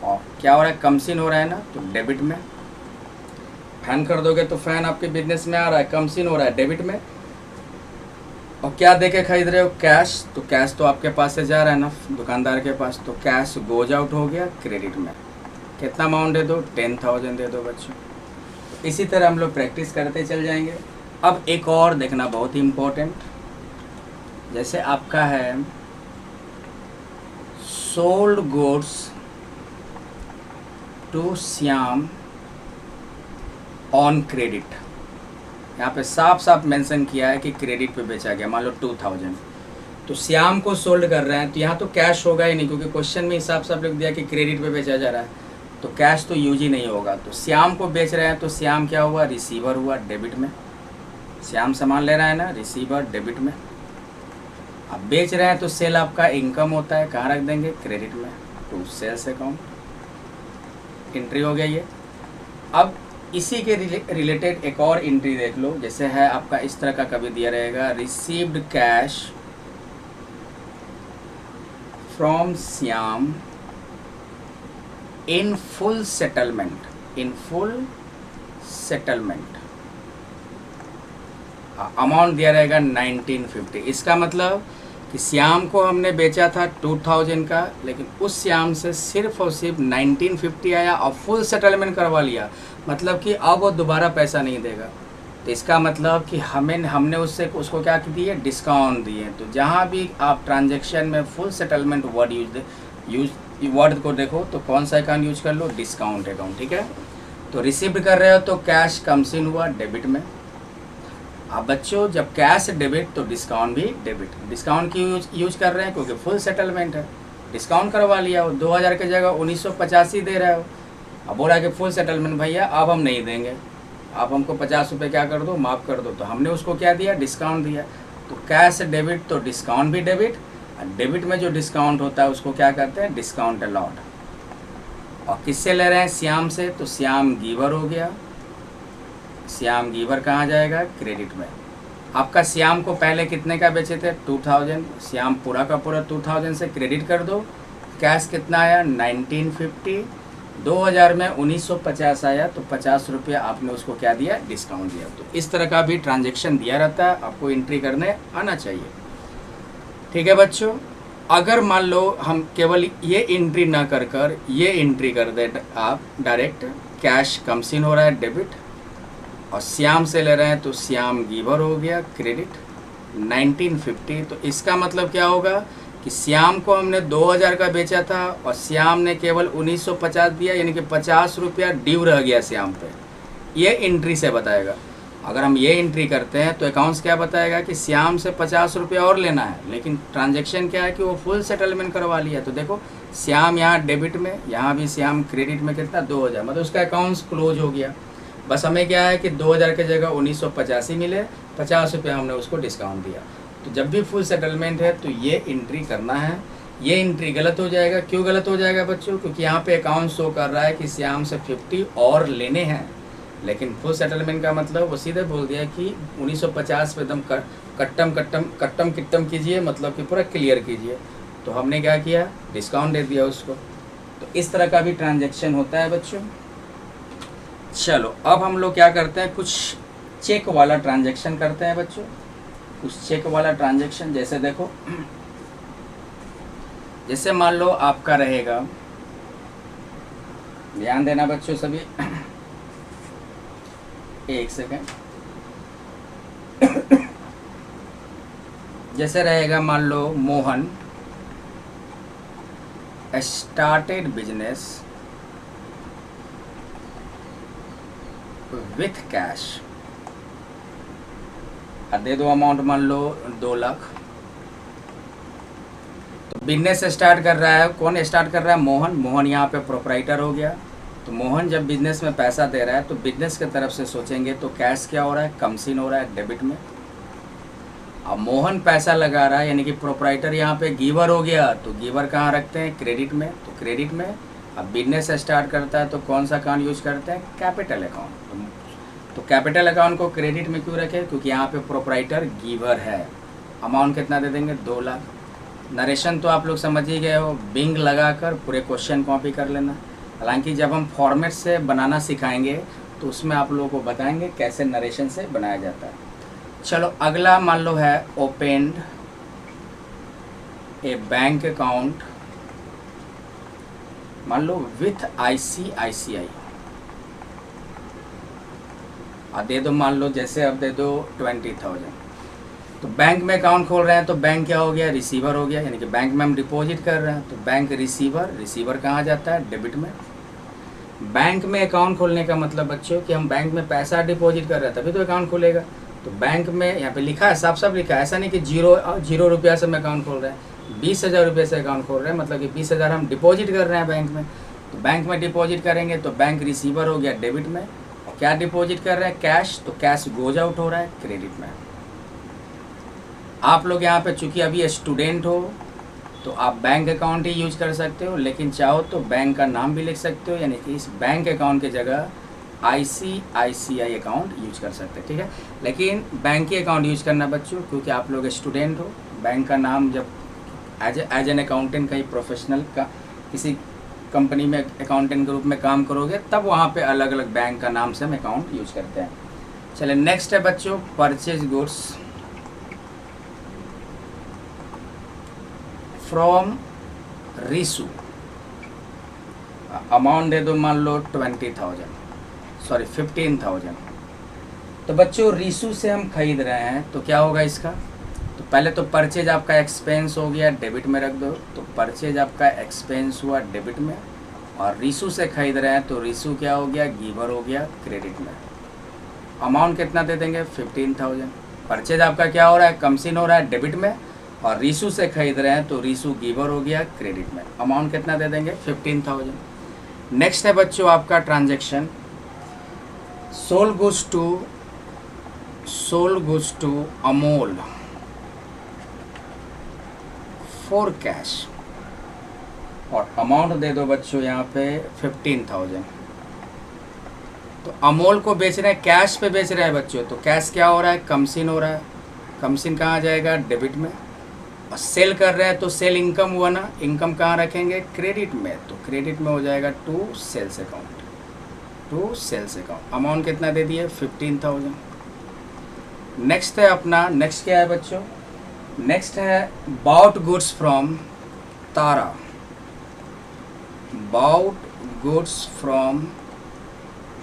और क्या हो रहा है, कम सीन हो रहा है ना, तो डेबिट में। फैन कर दोगे तो फैन आपके बिजनेस में आ रहा है, कम सीन हो रहा है डेबिट में। और क्या देके खरीद रहे हो, कैश, तो कैश तो आपके पास से जा रहा है ना दुकानदार के पास, तो कैश गोज आउट हो गया क्रेडिट में। कितना अमाउंट दे दो, 10,000 दे दो बच्चों। तो इसी तरह हम लोग प्रैक्टिस करते चल जाएंगे। अब एक और देखना बहुत ही इम्पोर्टेंट, जैसे आपका है sold goods to Shyam on credit, यहाँ पे साफ साफ मेंशन किया है कि क्रेडिट पे बेचा गया, मान लो 2000। तो श्याम को सोल्ड कर रहे हैं, तो यहाँ तो कैश होगा ही नहीं, क्योंकि क्वेश्चन में साफ साफ लिख दिया कि क्रेडिट पे बेचा जा रहा है, तो कैश तो यूज ही नहीं होगा। तो श्याम को बेच रहे हैं, तो श्याम क्या हुआ, रिसीवर हुआ डेबिट में। श्याम सामान ले रहा है ना, रिसीवर डेबिट में। अब बेच रहे हैं तो सेल आपका इनकम होता है, कहाँ रख देंगे, क्रेडिट में, टू सेल्स अकाउंट, एंट्री हो गया ये। अब इसी के रिलेटेड एक और एंट्री देख लो, जैसे है आपका इस तरह का कभी दिया रहेगा, received cash from Shyam in full settlement, in full settlement, amount दिया रहेगा 1950। इसका मतलब कि श्याम को हमने बेचा था 2000 का, लेकिन उस श्याम से सिर्फ और सिर्फ 1950 आया और फुल सेटलमेंट करवा लिया, मतलब कि अब वो दोबारा पैसा नहीं देगा। तो इसका मतलब कि हमने उसको क्या दिए, डिस्काउंट दिए। तो जहाँ भी आप ट्रांजैक्शन में फुल सेटलमेंट वर्ड को देखो तो कौन सा अकाउंट यूज कर लो, डिस्काउंट अकाउंट, ठीक है। तो रिसीव कर रहे हो तो कैश कम सीन हुआ डेबिट में। अब बच्चों जब कैश डेबिट तो डिस्काउंट भी डेबिट। डिस्काउंट क्यों यूज कर रहे हैं, क्योंकि फुल सेटलमेंट है, डिस्काउंट करवा लिया हो, 2000 की जगह 1985 दे रहे हो। अब बोला कि फुल सेटलमेंट भैया अब हम नहीं देंगे, आप हमको 50 रुपये क्या कर दो, माफ़ कर दो। तो हमने उसको क्या दिया, डिस्काउंट दिया। तो कैश डेबिट तो डिस्काउंट भी डेबिट, और डेबिट में जो डिस्काउंट होता है उसको क्या कहते हैं, डिस्काउंट अलाउड। और किससे ले रहे हैं, श्याम से, तो श्याम गिवर हो गया। श्याम गिवर कहाँ जाएगा, क्रेडिट में। आपका श्याम को पहले कितने का बेचे थे, 2000, श्याम पूरा का पूरा 2000 से क्रेडिट कर दो। कैश कितना आया, 1950, 2000 में 1950 आया, तो 50 रुपये आपने उसको क्या दिया, डिस्काउंट दिया। तो इस तरह का भी ट्रांजैक्शन दिया रहता है, आपको एंट्री करने आना चाहिए, ठीक है बच्चों। अगर मान लो हम केवल ये एंट्री ना कर ये एंट्री कर दे आप डायरेक्ट, कैश कम सीन हो रहा है डेबिट, और श्याम से ले रहे हैं तो श्याम गिवर हो गया क्रेडिट 1950। तो इसका मतलब क्या होगा कि श्याम को हमने 2000 का बेचा था और श्याम ने केवल 1950 दिया, यानी कि 50 रुपया ड्यू रह गया श्याम पे। ये एंट्री से बताएगा। अगर हम ये एंट्री करते हैं तो अकाउंट्स क्या बताएगा कि श्याम से 50 रुपया और लेना है, लेकिन ट्रांजैक्शन क्या है कि वो फुल सेटलमेंट करवा लिया। तो देखो श्याम यहाँ डेबिट में, यहाँ भी श्याम क्रेडिट में, कितना 2000, मतलब उसका अकाउंट्स क्लोज हो गया। बस हमें क्या है कि 2000 की जगह 1985 मिले, 50 रुपये हमने उसको डिस्काउंट दिया। तो जब भी फुल सेटलमेंट है तो ये एंट्री करना है। ये एंट्री गलत हो जाएगा। क्यों गलत हो जाएगा बच्चों? क्योंकि यहाँ पे अकाउंट शो कर रहा है कि श्याम से 50 और लेने हैं, लेकिन फुल सेटलमेंट का मतलब वो सीधे बोल दिया कि 1950 पे एकदम कट्टम किट्टम कीजिए, मतलब कि पूरा क्लियर कीजिए। तो हमने क्या किया, डिस्काउंट दे दिया उसको। तो इस तरह का भी ट्रांजैक्शन होता है बच्चों। चलो अब हम लोग क्या करते हैं, कुछ चेक वाला ट्रांजैक्शन करते हैं बच्चों। कुछ चेक वाला ट्रांजैक्शन, जैसे देखो, जैसे मान लो आपका रहेगा, ध्यान देना बच्चों सभी, एक सेकेंड। जैसे रहेगा मान लो Mohan started business with cash, दे दो अमाउंट मान लो 2 लाख। तो बिजनेस स्टार्ट कर रहा है, कौन स्टार्ट कर रहा है? मोहन। मोहन यहाँ पे प्रोप्राइटर हो गया। तो मोहन जब बिजनेस में पैसा दे रहा है तो बिजनेस की तरफ से सोचेंगे तो कैश क्या हो रहा है, कमसिन हो रहा है डेबिट में। अब मोहन पैसा लगा रहा है, यानी कि प्रोप्राइटर यहाँ पे गिवर हो गया, तो गिवर कहाँ रखते हैं, क्रेडिट में। तो क्रेडिट में अब बिजनेस स्टार्ट करता है तो कौन सा अकाउंट यूज करते हैं, कैपिटल अकाउंट। तो कैपिटल अकाउंट को क्रेडिट में क्यों रखें, क्योंकि यहाँ पे प्रोप्राइटर गिवर है। अमाउंट कितना दे देंगे, 2 लाख। नरेशन तो आप लोग समझ ही गए हो, बिंग लगाकर पूरे क्वेश्चन कॉपी कर लेना। हालांकि जब हम फॉर्मेट से बनाना सिखाएंगे तो उसमें आप लोगों को बताएंगे कैसे नरेशन से बनाया जाता है। चलो अगला मान लो है ओपनड ए बैंक अकाउंट, मान लो विथ ICICI, और दे दो मान लो, जैसे अब दे दो 20,000। तो बैंक में अकाउंट खोल रहे हैं तो बैंक क्या हो गया, रिसीवर हो गया, यानी कि बैंक में हम डिपॉजिट कर रहे हैं तो बैंक रिसीवर। रिसीवर कहाँ जाता है, डेबिट में। बैंक में अकाउंट खोलने का मतलब बच्चों कि हम बैंक में पैसा डिपॉजिट कर रहे हैं तभी तो अकाउंट खुलेगा। तो बैंक में यहाँ पे लिखा है, साफ साफ लिखा है, ऐसा नहीं कि जीरो रुपया से हम अकाउंट खोल रहे हैं। 20,000 रुपये से अकाउंट खोल रहे हैं, मतलब कि 20,000 हम डिपॉजिट कर रहे हैं बैंक में। तो बैंक में डिपॉजिट करेंगे तो बैंक रिसीवर हो गया डेबिट में। और क्या डिपॉजिट कर रहे हैं, कैश, तो कैश गोज आउट हो रहा है क्रेडिट में। आप लोग यहाँ पे चूंकि अभी स्टूडेंट हो तो आप बैंक अकाउंट ही यूज कर सकते हो, लेकिन चाहो तो बैंक का नाम भी लिख सकते हो, यानी कि इस बैंक अकाउंट की जगह ICICI अकाउंट यूज कर सकते हैं, ठीक है। लेकिन बैंक ही अकाउंट यूज करना बच्चों, क्योंकि आप लोग स्टूडेंट हो। बैंक का नाम जब एज एन अकाउंटेंट कहीं प्रोफेशनल का किसी कंपनी में अकाउंटेंट के रूप में काम करोगे तब वहाँ पे अलग अलग बैंक का नाम से हम अकाउंट यूज करते हैं। चलिए नेक्स्ट है बच्चों, purchase goods from Risu. Amount दे दो मान लो 15,000। तो बच्चों रिसू से हम खरीद रहे हैं तो क्या होगा इसका, तो पहले तो परचेज आपका एक्सपेंस हो गया, डेबिट में रख दो। तो परचेज आपका एक्सपेंस हुआ डेबिट में, और रिसू से खरीद रहे हैं तो रिसू क्या हो गया, गिवर हो गया क्रेडिट में। अमाउंट कितना दे देंगे, 15,000। परचेज आपका क्या हो रहा है, कमसिन हो रहा है डेबिट में, और रिसू से खरीद रहे हैं तो रिसू गिवर हो गया क्रेडिट में। अमाउंट कितना दे देंगे, 15,000। नेक्स्ट है बच्चों आपका transaction sold goods to Amol for cash, और अमाउंट दे दो बच्चों यहाँ पे 15,000। तो अमोल को बेच रहे हैं, कैश पे बेच रहे हैं बच्चों, तो कैश क्या हो रहा है, कमसिन हो रहा है। कमसिन कहाँ जाएगा, डेबिट में। और सेल कर रहे हैं तो सेल इनकम हुआ ना, इनकम कहाँ रखेंगे, क्रेडिट में। तो क्रेडिट में हो जाएगा टू सेल्स अकाउंट। अमाउंट कितना दे दिए, 15,000। नेक्स्ट है अपना, नेक्स्ट क्या है बच्चों, नेक्स्ट है bought goods from Tara. Bought goods from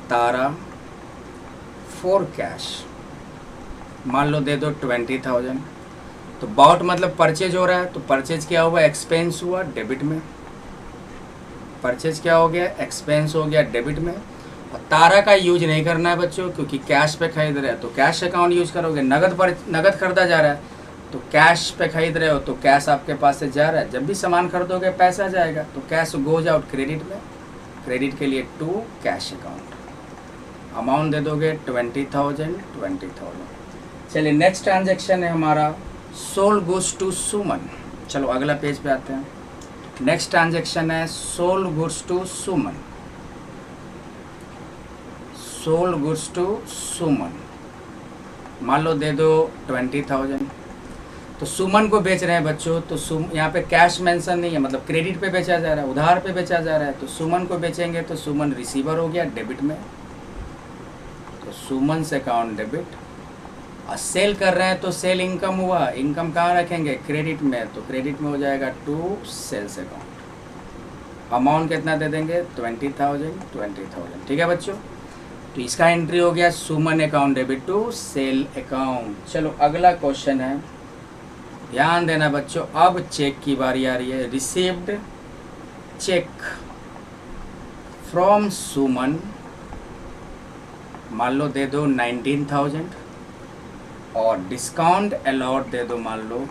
Tara for cash, मान लो दे दो 20,000। तो बाउट मतलब परचेज हो रहा है, तो परचेज क्या हुआ, एक्सपेंस हुआ डेबिट में। परचेज क्या हो गया, एक्सपेंस हो गया डेबिट में। और तारा का यूज नहीं करना है बच्चों, क्योंकि कैश पे खरीद रहे हैं तो कैश अकाउंट यूज करोगे। नगद खरीदा जा रहा है तो कैश पे खरीद रहे हो तो कैश आपके पास से जा रहा है। जब भी सामान खरीदोगे पैसा जाएगा, तो कैश गोज आउट क्रेडिट में। क्रेडिट के लिए टू कैश अकाउंट। अमाउंट दे दोगे 20,000। चलिए नेक्स्ट ट्रांजेक्शन है हमारा सोल गुड्स टू सुमन। चलो अगला पेज पे आते हैं। नेक्स्ट ट्रांजेक्शन है sold goods to Suman. Sold goods to Suman मान लो दे दो 20,000। तो सुमन को बेच रहे हैं बच्चों, तो यहाँ पे कैश मेंशन नहीं है, मतलब क्रेडिट पे बेचा जा रहा है, उधार पे बेचा जा रहा है। तो सुमन को बेचेंगे तो सुमन रिसीवर हो गया डेबिट में, तो सुमन से अकाउंट डेबिट। और सेल कर रहे हैं तो सेल इनकम हुआ, इनकम कहाँ रखेंगे, क्रेडिट में, तो क्रेडिट में हो जाएगा टू सेल्स अकाउंट। अमाउंट कितना दे देंगे 20,000। ठीक है बच्चों, तो इसका एंट्री हो गया Suman account debit to sale account. चलो अगला क्वेश्चन है, ध्यान देना बच्चों, अब चेक की बारी आ रही है। रिसीव्ड चेक फ्रॉम सुमन, मान लो दे दो 19,000 और डिस्काउंट अलाउड दे दो, मान लो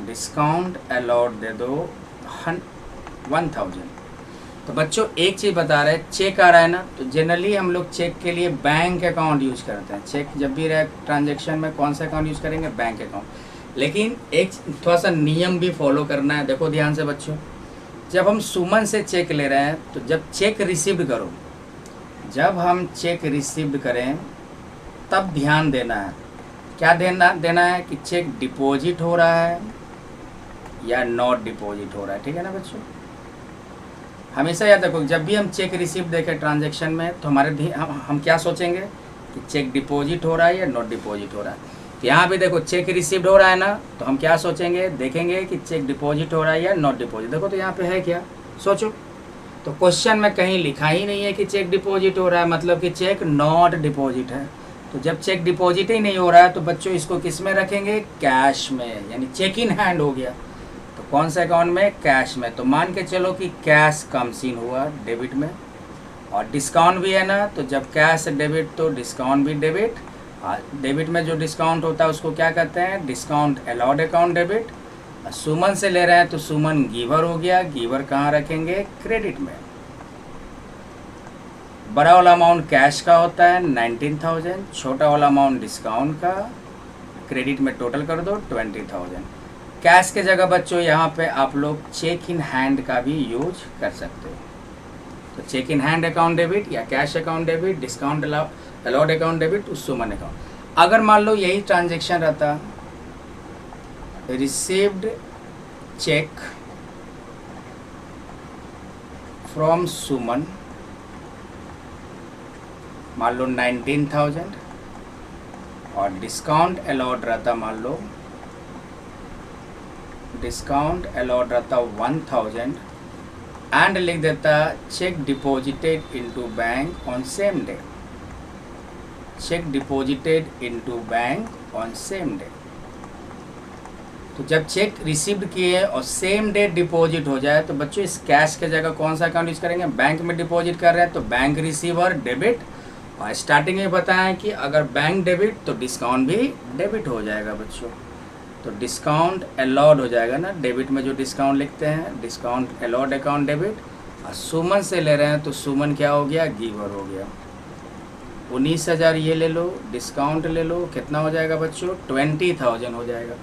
डिस्काउंट अलाउड दे दो 1,000। तो बच्चों एक चीज़ बता रहे हैं, चेक आ रहा है ना, तो जनरली हम लोग चेक के लिए बैंक अकाउंट यूज करते हैं। चेक जब भी रहे ट्रांजैक्शन में कौन सा अकाउंट यूज करेंगे, बैंक अकाउंट। लेकिन एक थोड़ा सा नियम भी फॉलो करना है, देखो ध्यान से बच्चों। जब हम सुमन से चेक ले रहे हैं तो जब चेक रिसीव्ड करो, जब हम चेक रिसीव्ड करें तब ध्यान देना है, क्या देना है कि चेक डिपॉजिट हो रहा है या नॉट डिपॉजिट हो रहा है। ठीक है ना बच्चों, हमेशा याद रखो जब भी हम चेक रिसीव देखें ट्रांजैक्शन में तो हमारे हम क्या सोचेंगे कि चेक डिपॉजिट हो रहा है या नॉट डिपॉजिट हो रहा है। तो यहाँ भी देखो चेक रिसीव्ड हो रहा है ना, तो हम क्या सोचेंगे, देखेंगे कि चेक डिपॉजिट हो रहा है या नॉट डिपॉजिट। देखो तो यहाँ पे है क्या, सोचो। तो क्वेश्चन में कहीं लिखा ही नहीं है कि चेक डिपॉजिट हो रहा है, मतलब कि चेक नॉट डिपॉजिट है। तो जब चेक डिपॉजिट ही नहीं हो रहा है तो बच्चों इसको किस में रखेंगे, कैश में, यानी चेक इन हैंड हो गया। तो कौन सा अकाउंट में, कैश में। तो मान के चलो कि कैश कम्स इन हुआ डेबिट में, और डिस्काउंट भी है ना, तो जब कैश डेबिट तो डिस्काउंट भी डेबिट। और डेबिट में जो डिस्काउंट होता है उसको क्या कहते हैं, डिस्काउंट अलाउड अकाउंट डेबिट। सुमन से ले रहे हैं तो सुमन गिवर हो गया, गिवर कहाँ रखेंगे, क्रेडिट में। बड़ा वाला अमाउंट कैश का होता है 19,000, छोटा वाला अमाउंट डिस्काउंट का, क्रेडिट में टोटल कर दो 20,000। कैश के जगह बच्चों यहाँ पे आप लोग चेक इन हैंड का भी यूज कर सकते हो। तो cheque in hand account debit या cash account debit, discount allowed account debit, उस सुमन अकाउंट। अगर मान लो यही ट्रांजेक्शन रहता, रिसीव्ड चेक फ्रॉम सुमन, मान लो 19,000 और डिस्काउंट अलाउड रहता, मान लो डिस्काउंट अलाउड रहता 1,000 एंड लिख देता check deposited into bank on same day, check deposited into bank on same day. तो जब चेक रिसीव्ड किए और सेम डे डिपॉजिट हो जाए तो बच्चों इस कैश के जगह कौन सा अकाउंट यूज करेंगे, बैंक में डिपॉजिट कर रहे हैं तो बैंक रिसीवर डेबिट। और स्टार्टिंग में बताया कि अगर बैंक डेबिट तो डिस्काउंट भी डेबिट हो जाएगा बच्चों। तो डिस्काउंट अलाउड हो जाएगा ना, डेबिट में जो डिस्काउंट लिखते हैं, डिस्काउंट अलाउड अकाउंट डेबिट। और सुमन से ले रहे हैं तो सुमन क्या हो गया, गिवर हो गया। 19,000 ये ले लो, डिस्काउंट ले लो, कितना हो जाएगा बच्चों, 20,000 हो जाएगा।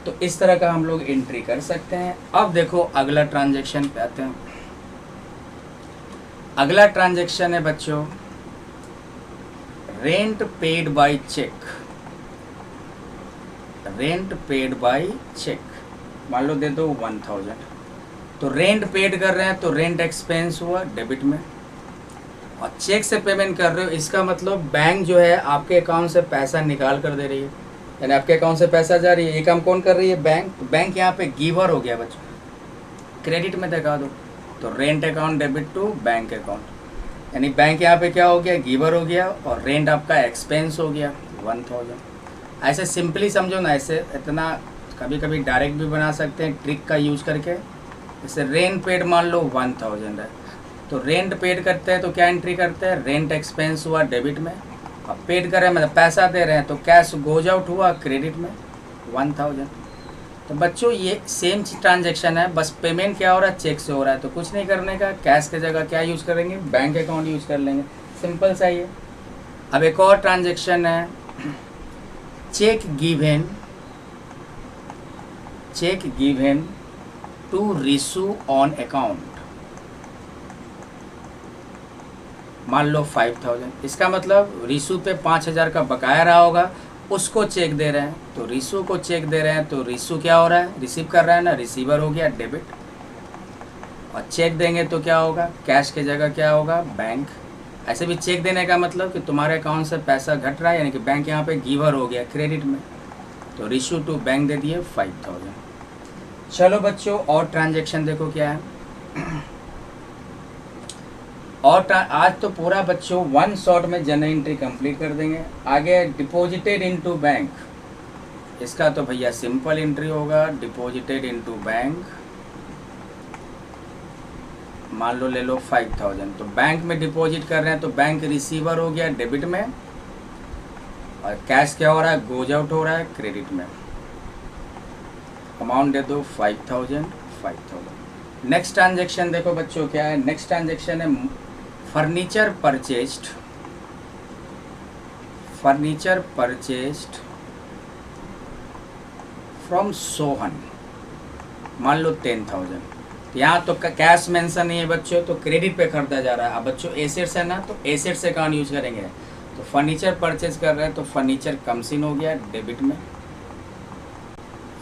तो इस तरह का हम लोग एंट्री कर सकते हैं। अब देखो अगला ट्रांजैक्शन पे आते हैं। अगला ट्रांजैक्शन है बच्चों rent paid by cheque, rent paid by cheque, मान लो दे दो 1,000। तो रेंट पेड कर रहे हैं तो रेंट एक्सपेंस हुआ डेबिट में, और चेक से पेमेंट कर रहे हो, इसका मतलब बैंक जो है आपके अकाउंट से पैसा निकाल कर दे रही है, यानी आपके अकाउंट से पैसा जा रही है। ये काम कौन कर रही है, बैंक। तो बैंक यहाँ पे गिवर हो गया बच्चों, क्रेडिट में दिखा दो। तो rent account debit to bank account, यानी बैंक यहाँ पे क्या हो गया, गिवर हो गया, और रेंट आपका एक्सपेंस हो गया 1,000। ऐसे सिंपली समझो ना, ऐसे इतना कभी कभी डायरेक्ट भी बना सकते हैं ट्रिक का यूज करके। जैसे रेंट पेड मान लो 1,000 है, तो रेंट पेड करते हैं तो क्या एंट्री करते हैं, रेंट एक्सपेंस हुआ डेबिट में। अब पेड कर रहे हैं मतलब पैसा दे रहे हैं तो कैश गोज आउट हुआ क्रेडिट में 1,000। तो बच्चों ये सेम ट्रांजेक्शन है, बस पेमेंट क्या हो रहा है, चेक से हो रहा है, तो कुछ नहीं करने का, कैश की जगह क्या यूज़ करेंगे, बैंक अकाउंट यूज़ कर लेंगे, सिंपल सा ये। अब एक और ट्रांजेक्शन है, cheque given to receive on account. मान लो 5000, इसका मतलब रिशू पे 5000 का बकाया रहा होगा, उसको चेक दे रहे हैं, तो रिशू को चेक दे रहे हैं, तो रिशू क्या हो रहा है, रिसीव कर रहा है ना, रिसीवर हो गया डेबिट। और चेक देंगे तो क्या होगा, कैश की जगह क्या होगा, बैंक। ऐसे भी चेक देने का मतलब कि तुम्हारे अकाउंट से पैसा घट रहा है, यानी कि बैंक यहाँ पे गिवर हो गया क्रेडिट में, तो रिशू टू बैंक दे दिए 5000। चलो बच्चों और ट्रांजेक्शन देखो क्या है। और आज तो पूरा बच्चों वन शॉट में जनरल एंट्री कंप्लीट कर देंगे। आगे डिपॉजिटेड इनटू बैंक, इसका तो भैया सिंपल एंट्री होगा, डिपॉजिटेड इनटू बैंक। मान लो ले लो 5000, तो बैंक में डिपॉजिट कर रहे हैं, तो बैंक रिसीवर हो गया डेबिट में, और कैश क्या हो रहा है, गोज आउट हो रहा है क्रेडिट में। अमाउंट दे दो 5000। नेक्स्ट ट्रांजेक्शन देखो बच्चों क्या है, नेक्स्ट ट्रांजेक्शन है फर्नीचर परचेस्ड फ्रॉम सोहन। मान लो 10000, यहाँ तो कैश मेंशन नहीं है बच्चों, तो क्रेडिट पे खरीदा जा रहा है। अब बच्चों एसेट्स है ना, तो एसेट से अकाउंट यूज करेंगे, तो फर्नीचर परचेज कर रहे हैं, तो फर्नीचर कमसिन हो गया डेबिट में,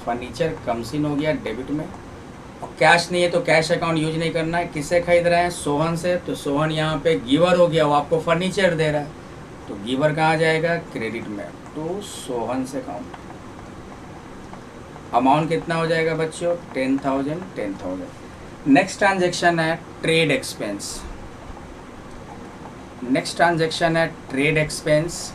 फर्नीचर कमसिन हो गया डेबिट में। और कैश नहीं है तो कैश अकाउंट यूज नहीं करना है। किससे खरीद रहे हैं, सोहन से, तो सोहन यहाँ पे गिवर हो गया, वो आपको फर्नीचर दे रहा है, तो गिवर कहाँ जाएगा, क्रेडिट में, तो सोहन से अकाउंट। अमाउंट कितना हो जाएगा बच्चों, 10000। नेक्स्ट ट्रांजेक्शन है ट्रेड एक्सपेंस।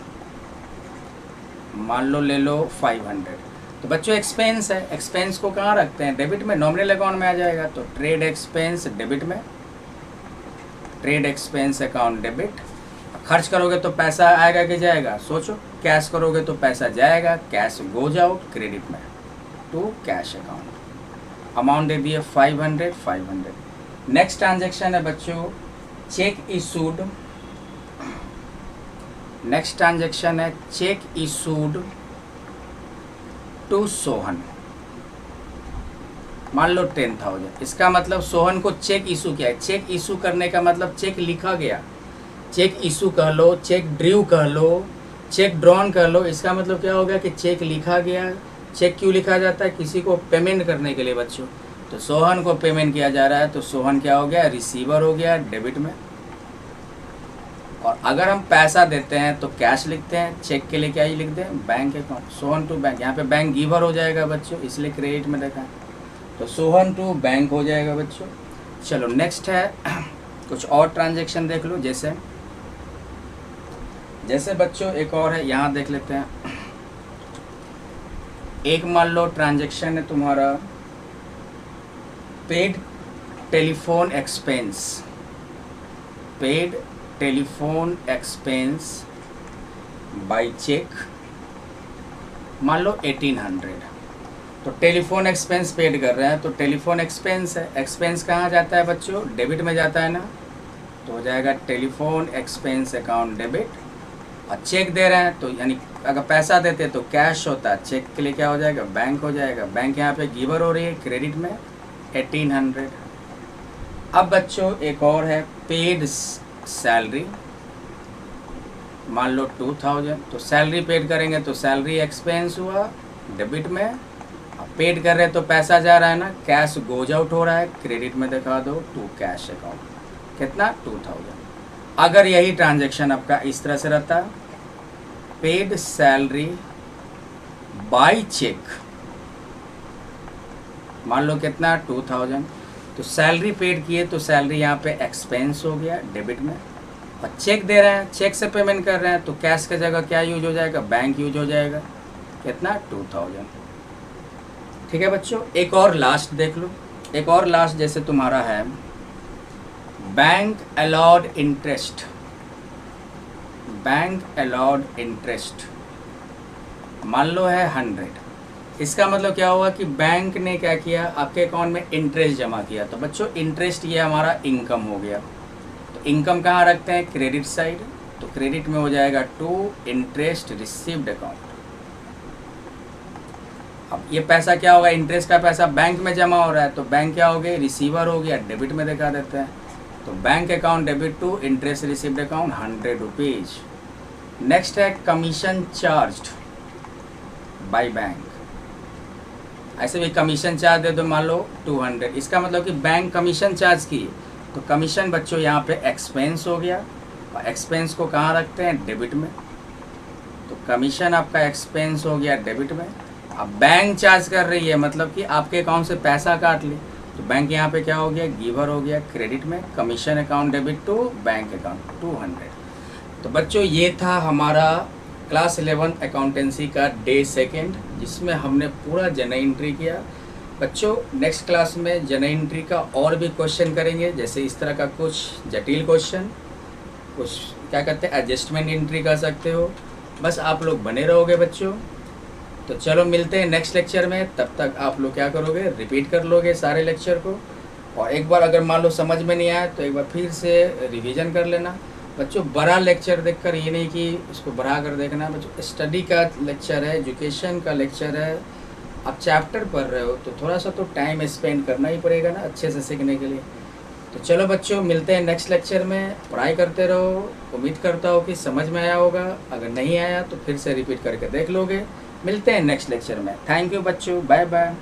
मान लो ले लो 500, तो बच्चों एक्सपेंस है, एक्सपेंस को कहाँ रखते हैं, डेबिट में, नॉमिनल अकाउंट में आ जाएगा, तो ट्रेड एक्सपेंस डेबिट में, ट्रेड एक्सपेंस अकाउंट डेबिट। खर्च करोगे तो पैसा आएगा कि जाएगा, सोचो, कैश करोगे तो पैसा जाएगा, कैश गोज आउट क्रेडिट में, टू कैश अकाउंट। अमाउंट दे दिए 500। नेक्स्ट ट्रांजेक्शन है बच्चों चेक इशूड टू सोहन। मान लो 10000, इसका मतलब सोहन को चेक इशू किया है। चेक इशू करने का मतलब चेक लिखा गया, चेक इशू कह लो, चेक ड्रू कह लो, चेक ड्रॉन कर लो, इसका मतलब क्या हो गया कि चेक लिखा गया। चेक क्यों लिखा जाता है, किसी को पेमेंट करने के लिए बच्चों, तो सोहन को पेमेंट किया जा रहा है, तो सोहन क्या हो गया, रिसीवर हो गया डेबिट में। और अगर हम पैसा देते हैं तो कैश लिखते हैं, चेक के लिए क्या ही लिखते हैं, bank account, Sohan to bank. यहाँ पे बैंक गिवर हो जाएगा बच्चों, इसलिए क्रेडिट में देखा है, तो सोहन टू बैंक हो जाएगा बच्चों। चलो नेक्स्ट है कुछ और ट्रांजेक्शन देख लो, जैसे बच्चों एक और है, यहाँ देख लेते हैं। एक मान लो ट्रांजेक्शन है तुम्हारा paid telephone expense by cheque, मान लो 1800, तो टेलीफोन एक्सपेंस पेड कर रहे हैं, तो टेलीफोन एक्सपेंस है, एक्सपेंस कहाँ जाता है बच्चों, डेबिट में जाता है ना, तो हो जाएगा टेलीफोन एक्सपेंस अकाउंट डेबिट। और चेक दे रहे हैं, तो यानी अगर पैसा देते तो कैश होता है, चेक के लिए क्या हो जाएगा, बैंक हो जाएगा। बैंक यहाँ पे गिवर हो रही है क्रेडिट में 1800। अब बच्चों एक और है पेड सैलरी, मान लो 2000, तो सैलरी पेड करेंगे तो सैलरी एक्सपेंस हुआ डेबिट में। अब पेड कर रहे हैं तो पैसा जा रहा है ना, कैश गोज आउट हो रहा है क्रेडिट में, दिखा दो टू कैश अकाउंट, कितना 2000। अगर यही ट्रांजेक्शन आपका इस तरह से रहता, पेड सैलरी बाय चेक, मान लो कितना 2000, तो सैलरी पेड किए तो सैलरी यहाँ पे एक्सपेंस हो गया डेबिट में। और चेक दे रहे हैं, चेक से पेमेंट कर रहे हैं, तो कैश की जगह क्या यूज हो जाएगा, बैंक यूज हो जाएगा, कितना 2000। ठीक है बच्चों, एक और लास्ट देख लो, एक और लास्ट जैसे तुम्हारा है बैंक अलाउड इंटरेस्ट, मान लो है 100, इसका मतलब क्या हुआ कि बैंक ने क्या किया, आपके अकाउंट में इंटरेस्ट जमा किया। तो बच्चों इंटरेस्ट ये हमारा इनकम हो गया। तो इनकम कहाँ रखते हैं, क्रेडिट साइड। तो क्रेडिट में हो जाएगा टू इंटरेस्ट रिसीव्ड अकाउंट। अब ये पैसा क्या होगा, इंटरेस्ट का पैसा बैंक में जमा हो रहा है, तो बैंक क्या हो गया, रिसीवर हो गया, डेबिट में दिखा देते हैं। तो bank account debit to interest received account 100 rupees. Next है कमीशन चार्ज्ड बाय बैंक। ऐसे भी कमीशन चार्ज दे दो, मान लो 200, इसका मतलब कि बैंक कमीशन चार्ज की। तो कमीशन बच्चों यहाँ पे एक्सपेंस हो गया, और एक्सपेंस को कहाँ रखते हैं, डेबिट में। तो कमीशन आपका एक्सपेंस हो गया डेबिट में। अब बैंक चार्ज कर रही है, मतलब कि आपके अकाउंट से पैसा काट ली, तो बैंक यहाँ पे क्या हो गया, गिवर हो गया क्रेडिट में। Commission account debit to bank account 200। तो बच्चों ये था हमारा क्लास 11 अकाउंटेंसी का डे सेकेंड, जिसमें हमने पूरा जनरल एंट्री किया। बच्चों नेक्स्ट क्लास में जनरल एंट्री का और भी क्वेश्चन करेंगे, जैसे इस तरह का कुछ जटिल क्वेश्चन, कुछ क्या कहते हैं एडजस्टमेंट एंट्री कर सकते हो। बस आप लोग बने रहोगे बच्चों। तो चलो मिलते हैं नेक्स्ट लेक्चर में, तब तक आप लोग क्या करोगे, रिपीट कर लोगे सारे लेक्चर को, और एक बार अगर मान लो समझ में नहीं आया तो एक बार फिर से रिवीजन कर लेना। बच्चों बड़ा लेक्चर देखकर ये नहीं कि इसको बढ़ा कर देखना। बच्चों स्टडी का लेक्चर है, एजुकेशन का लेक्चर है, आप चैप्टर पढ़ रहे हो, तो थोड़ा सा तो टाइम स्पेंड करना ही पड़ेगा ना अच्छे से सीखने के लिए। तो चलो बच्चों मिलते हैं नेक्स्ट लेक्चर में, पढ़ाई करते रहो। उम्मीद करता हूँ कि समझ में आया होगा, अगर नहीं आया तो फिर से रिपीट करके देख लोगे। मिलते हैं नेक्स्ट लेक्चर में। थैंक यू बच्चों, बाय बाय।